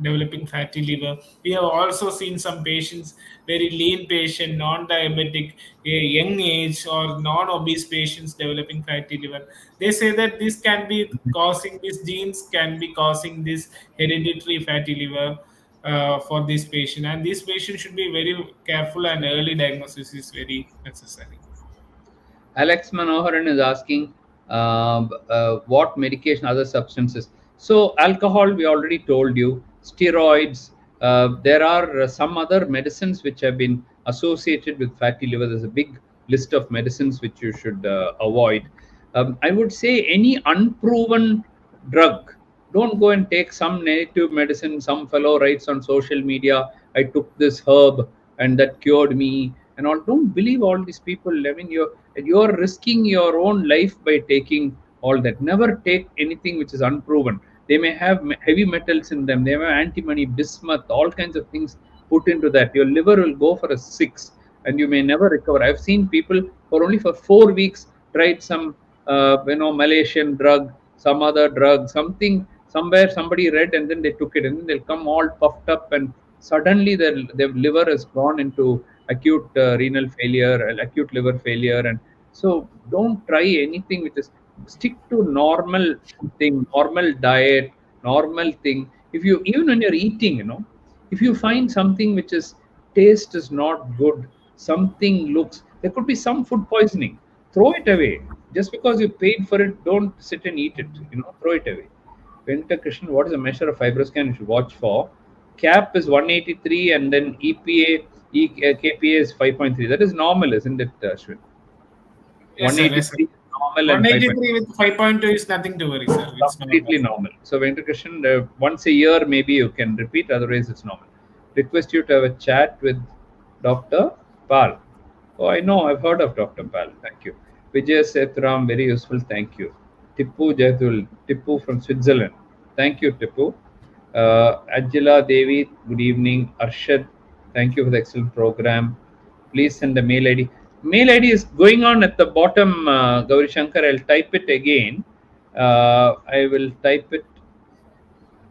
developing fatty liver. We have also seen some patients, very lean patient, non-diabetic, a young age or non-obese patients developing fatty liver. They say that this can be causing, these genes can be causing this hereditary fatty liver for this patient. And this patient should be very careful and early diagnosis is very necessary. Alex Manoharan is asking what medication, other substances. So alcohol, we already told you. Steroids. There are some other medicines which have been associated with fatty liver. There's a big list of medicines which you should avoid. I would say any unproven drug. Don't go and take some native medicine. Some fellow writes on social media, I took this herb and that cured me and all. Don't believe all these people. I mean, you're risking your own life by taking all that. Never take anything which is unproven. They may have heavy metals in them. They may have antimony, bismuth, all kinds of things put into that. Your liver will go for a 6 and you may never recover. I've seen people for only for 4 weeks tried some Malaysian drug, some other drug, something somewhere somebody read and then they took it and then they'll come all puffed up and suddenly their liver has gone into acute renal failure, acute liver failure. And so don't try anything which is, stick to normal thing, normal diet, normal thing. If you, even when you're eating, if you find something which is taste is not good, something looks, there could be some food poisoning, throw it away. Just because you paid for it, don't sit and eat it, throw it away. Krishna, what is the measure of fibroscan you should watch for? CAP is 183, and then KPA is 5.3. That is normal, isn't it, Ashwin? Yes, sir. Yes, sir. 183 is normal, and 183 with 5.2 is nothing to worry, sir. It's completely normal. So, Krishna, once a year maybe you can repeat, otherwise it's normal. Request you to have a chat with Dr. Pal. Oh, I know, I've heard of Dr. Pal. Thank you. Vijay Sethuram, very useful. Thank you. Tippu Jaithul, Tippu from Switzerland. Thank you, Tippu. Ajila Devi, good evening. Arshad, thank you for the excellent program. Please send the mail ID. Mail ID is going on at the bottom, Gauri Shankar. I'll type it again. I will type it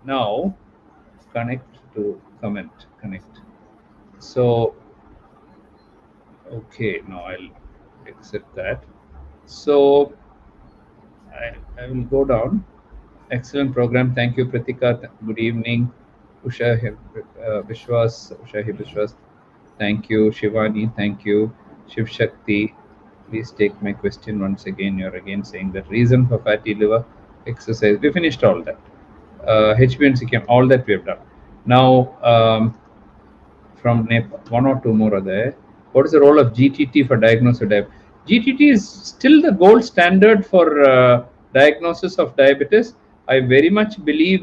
now. Connect to comment. Connect. So, okay, now I'll accept that. So, I will go down. Excellent program. Thank you, Pratika. Good evening. Usha Vishwas. Usha Vishwas. Thank you. Shivani. Thank you. Shiv Shakti. Please take my question once again. You're again saying the reason for fatty liver, exercise. We finished all that. HbA1c chem, all that we have done. Now, from Nepal, one or two more are there. What is the role of GTT for diagnosis of diabetes? GTT is still the gold standard for diagnosis of diabetes. I very much believe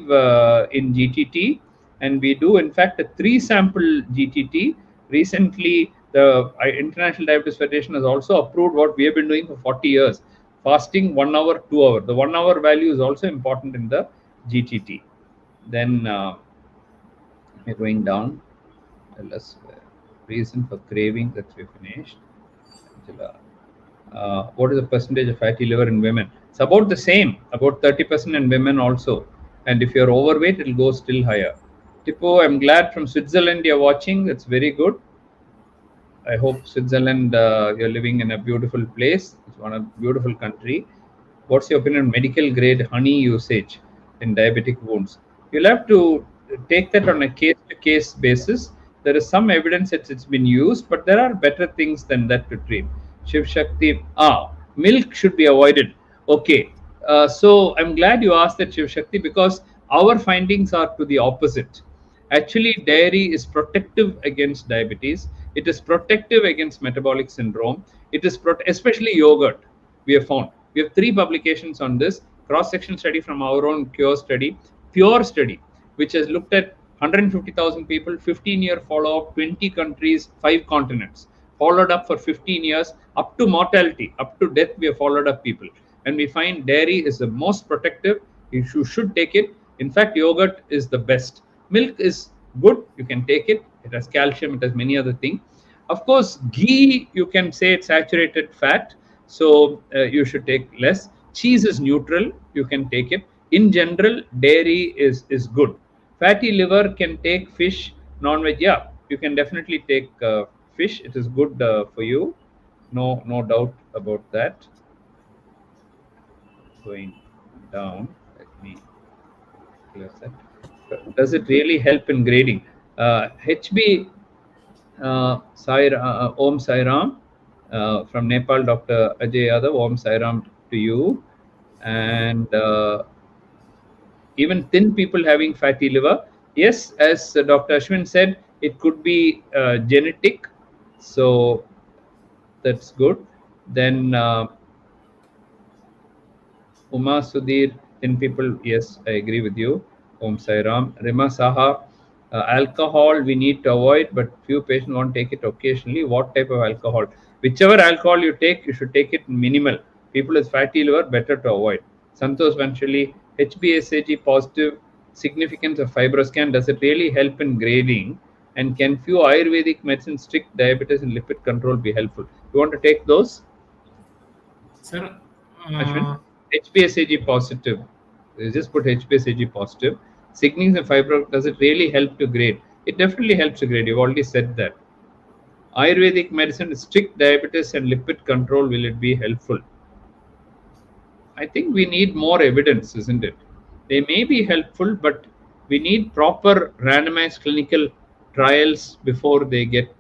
in GTT, and we do, in fact, a 3-sample GTT. Recently, the International Diabetes Federation has also approved what we have been doing for 40 years, fasting 1 hour, 2 hour. The 1 hour value is also important in the GTT. Then we're going down. Tell us reason for craving, that we finished. What is the percentage of fatty liver in women? It's about the same, about 30% in women also. And if you're overweight, it'll go still higher. Tipo, I'm glad from Switzerland you're watching. That's very good. I hope Switzerland, you're living in a beautiful place. It's one of beautiful country. What's your opinion on medical grade honey usage in diabetic wounds? You'll have to take that on a case-to-case basis. There is some evidence that it's been used, but there are better things than that to treat. Shiv Shakti, milk should be avoided. Okay, so I'm glad you asked that, Shiv Shakti, because our findings are to the opposite. Actually, dairy is protective against diabetes. It is protective against metabolic syndrome. It is especially yogurt. We have found. We have 3 publications on this. Cross-section study from our own Cure study, Pure study, which has looked at 150,000 people, 15-year follow-up, 20 countries, 5 continents, followed up for 15 years, up to mortality, up to death. We have followed up people, and we find dairy is the most protective. You should take it. In fact, yogurt is the best. Milk is good. You can take it. It has calcium. It has many other things. Of course, ghee, you can say it's saturated fat, so you should take less. Cheese is neutral. You can take it. In general, dairy is good. Fatty liver can take fish, non-veg. Yeah, you can definitely take fish. It is good for you. No doubt about that. Going down. Let me close that. Does it really help in grading? HB Om Sai Ram from Nepal, Dr. Ajay Yadav, Om Sai Ram to you. And even thin people having fatty liver, yes, as Dr. Ashwin said, it could be genetic, so that's good. Then Uma Sudhir, thin people, yes, I agree with you. Om Sai Ram. Rima Saha, alcohol we need to avoid, but few patients won't take it occasionally. What type of alcohol? Whichever alcohol you take, you should take it minimal. People with fatty liver, better to avoid. Santosh Vanshali, HbA1c positive, significance of fibroscan. Does it really help in grading? And can few Ayurvedic medicine, strict diabetes and lipid control be helpful? You want to take those? Sir, HbA1c positive. You just put HbA1c positive. Significance of fibro, does it really help to grade? It definitely helps to grade. You've already said that. Ayurvedic medicine, strict diabetes and lipid control, will it be helpful? I think we need more evidence, isn't it? They may be helpful, but we need proper randomized clinical trials before they get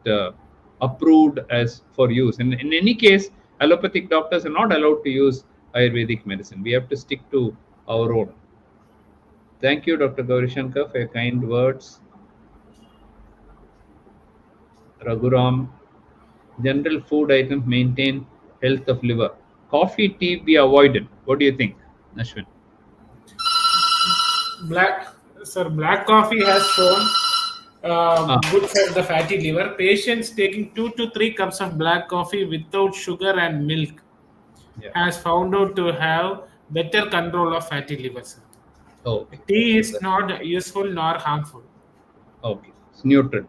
approved as for use. And in any case, allopathic doctors are not allowed to use Ayurvedic medicine. We have to stick to our own. Thank you, Dr. Gaurishankar, for your kind words. Raghuram, general food items maintain health of liver. Coffee, tea be avoided. What do you think, Ashwin? Black, sir, black coffee has shown Ah, good for the fatty liver. Patients taking 2 to 3 cups of black coffee without sugar and milk yeah. has found out to have better control of fatty liver, sir. Okay. Tea is not useful nor harmful. Okay. It's neutral.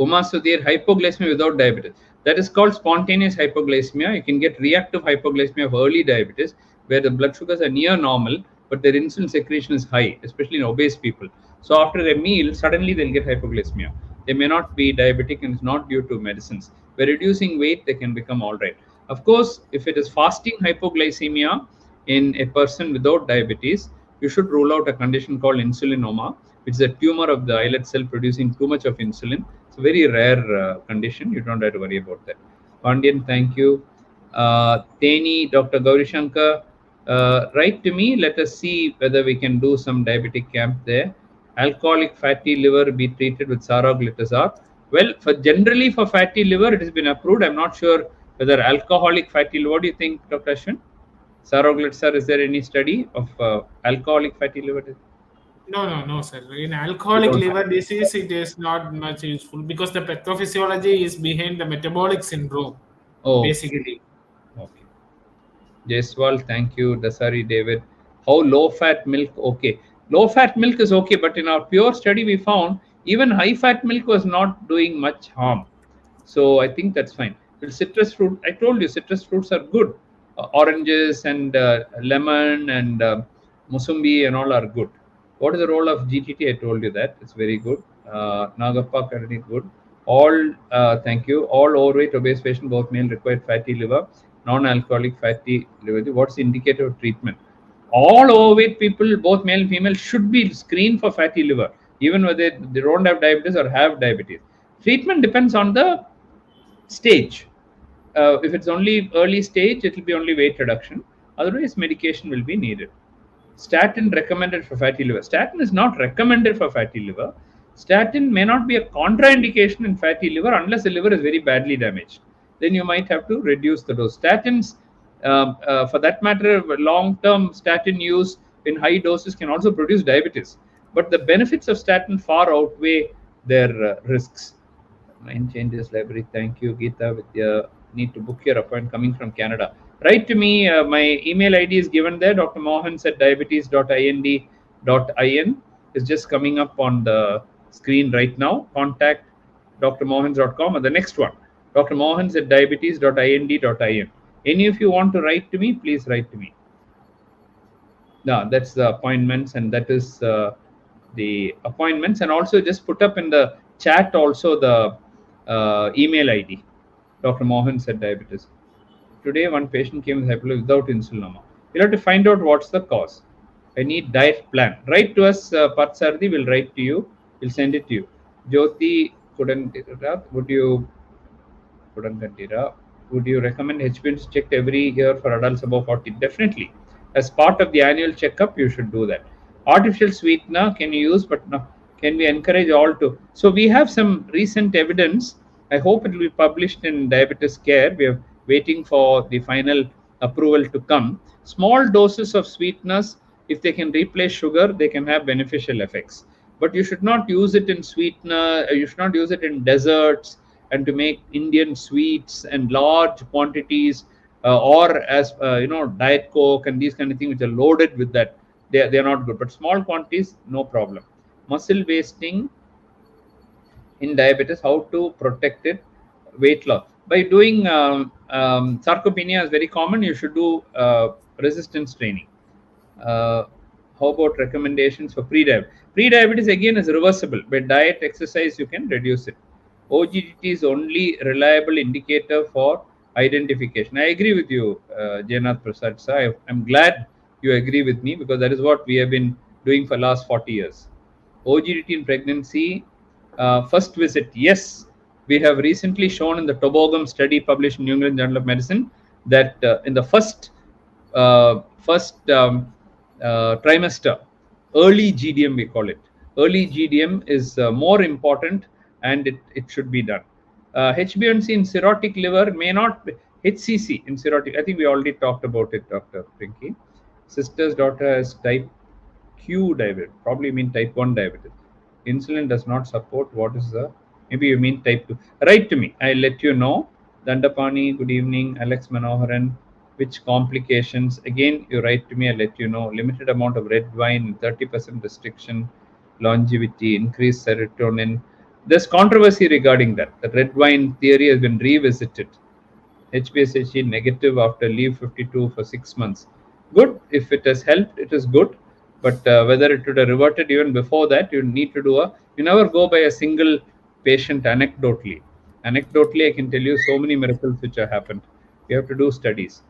Uma Sudhir, hypoglycemia without diabetes. That is called spontaneous hypoglycemia. You can get reactive hypoglycemia of early diabetes, where the blood sugars are near normal, but their insulin secretion is high, especially in obese people. So after a meal, suddenly they'll get hypoglycemia. They may not be diabetic and it's not due to medicines. By reducing weight, they can become all right. Of course, if it is fasting hypoglycemia in a person without diabetes, you should rule out a condition called insulinoma, which is a tumor of the islet cell producing too much of insulin. It's a very rare condition. You don't have to worry about that. Pandian, thank you. Teni, Dr. Gaurishankar, write to me. Let us see whether we can do some diabetic camp there. Alcoholic fatty liver be treated with saroglitazar. Well, for generally for fatty liver, it has been approved. I'm not sure whether alcoholic fatty liver. What do you think, Dr. Ashwin? Saroglitazar, is there any study of alcoholic fatty liver? No, sir. In You alcoholic don't have. liver disease, it is not much useful because the pathophysiology is behind the metabolic syndrome, Oh, basically. okay. Jaiswal, thank you. Dasari David. How low fat milk? Okay. Low fat milk is okay, but in our pure study, we found even high fat milk was not doing much harm. So I think that's fine. Well, citrus fruit, I told you, citrus fruits are good. Oranges and lemon and musumbi and all are good. What is the role of GTT? I told you that. It's very good. Nagappa currently good. All, thank you. All overweight, obese patient, both male, required fatty liver, non-alcoholic fatty liver. What's the indicator of treatment? All overweight people, both male and female, should be screened for fatty liver, even whether they don't have diabetes or have diabetes. Treatment depends on the stage. If it's only early stage, it will be only weight reduction. Otherwise, medication will be needed. Statin recommended for fatty liver. Statin is not recommended for fatty liver. Statin may not be a contraindication in fatty liver unless the liver is very badly damaged. Then you might have to reduce the dose. Statins, for that matter, long-term statin use in high doses can also produce diabetes. But the benefits of statin far outweigh their risks. Mind changes library. Thank you, Geeta. With your need to book your appointment coming from Canada. Write to me. My email ID is given there. Dr. Mohans at diabetes.ind.in is just coming up on the screen right now. Contact drmohans.com or the next one. Dr. Mohans at diabetes.ind.in. Any of you want to write to me, please write to me. No, that's the appointments, and that is the appointments. And also just put up in the chat also the email ID. Dr. Mohan said diabetes. Today, one patient came with hypoglycemia without insulinoma. We'll have to find out what's the cause. I need diet plan. Write to us, Patsardi. We'll write to you. We'll send it to you. Jyoti couldn't. Would you recommend HbA1c checked every year for adults above 40? Definitely. As part of the annual checkup, you should do that. Artificial sweetener can you use, but no, can we encourage all to? So we have some recent evidence. I hope it will be published in Diabetes Care. We are waiting for the final approval to come. Small doses of sweeteners, if they can replace sugar, they can have beneficial effects. But you should not use it in sweetener. You should not use it in desserts and to make Indian sweets and large quantities, or as Diet Coke and these kind of things which are loaded with that. They are not good. But small quantities, no problem. Muscle wasting in diabetes, how to protect it? Weight loss by doing sarcopenia is very common. You should do resistance training. How about recommendations for pre-diabetes? Pre-diabetes again is reversible. By diet, exercise, you can reduce it. OGDT is only reliable indicator for identification. I agree with you, Jainath Prasad sir. I'm glad you agree with me, because that is what we have been doing for last 40 years. OGDT in pregnancy, first visit, yes. We have recently shown in the toboggan study published in New England Journal of Medicine that in the first trimester, early GDM we call it. Early GDM is more important, and it should be done. HbA1c in cirrhotic liver may not be, HCC in cirrhotic. I think we already talked about it, Dr. Pinky. Sister's daughter has type Q diabetes, probably mean type 1 diabetes. Insulin does not support. What is the, maybe you mean type 2. Write to me, I'll let you know. Dandapani, good evening. Alex Manoharan, which complications? Again, you write to me, I'll let you know. Limited amount of red wine, 30% restriction, longevity, increased serotonin. There's controversy regarding that. The red wine theory has been revisited. HbA1c negative after leave 52 for 6 months. Good. If it has helped, it is good. But whether it would have reverted even before that, you need to do you never go by a single patient anecdotally. Anecdotally, I can tell you so many miracles which have happened. You have to do studies.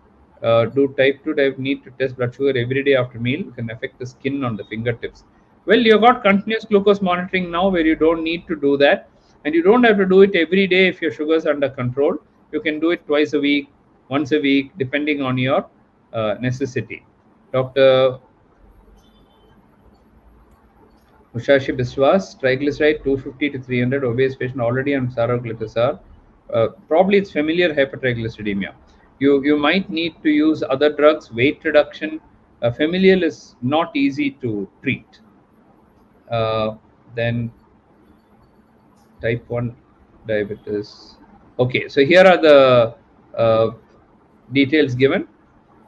Do type 2 need to test blood sugar every day after meal. It can affect the skin on the fingertips. Well, you've got continuous glucose monitoring now where you don't need to do that. And you don't have to do it every day if your sugar is under control. You can do it twice a week, once a week, depending on your necessity. Dr. Mushashi Biswas, triglyceride 250 to 300, obese patient already on saroglitazar. Probably it's familiar hypertriglyceridemia. You might need to use other drugs, weight reduction. Familial is not easy to treat. Then type 1 diabetes. Okay, so here are the details given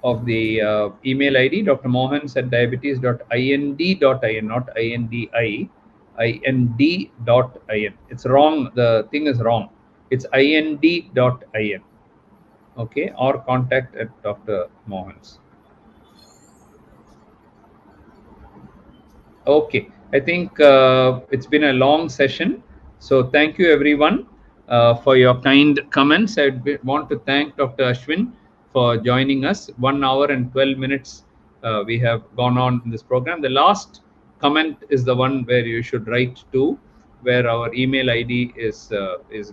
of the email ID. Dr. Mohans at diabetes.ind.in, not INDI, IND.in. It's wrong. The thing is wrong. It's IND.in. Okay, or contact at Dr. Mohans. Okay, I think it's been a long session. So thank you everyone for your kind comments. I want to thank Dr. Aswin for joining us. 1 hour and 12 minutes we have gone on in this program. The last comment is the one where you should write to, where our email ID is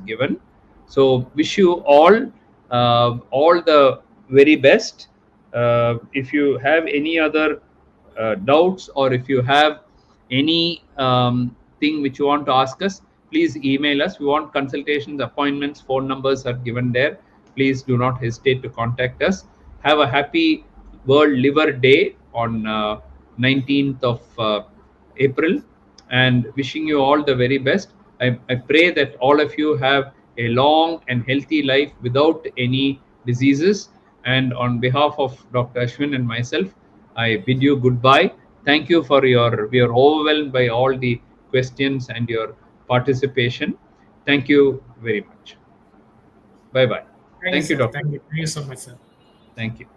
given. So wish you all the very best. If you have any other doubts, or if you have any thing which you want to ask us, please email us. We want consultations, appointments, phone numbers are given there. Please do not hesitate to contact us. Have a happy World Liver Day on 19th of April, and wishing you all the very best. I pray that all of you have a long and healthy life without any diseases. And on behalf of Dr. Aswin and myself, I bid you goodbye. Thank you for we are overwhelmed by all the questions and your participation. Thank you very much. Bye bye. Thank you, Thank you, sir. doctor. Thank you. Thank you so much, sir. Thank you.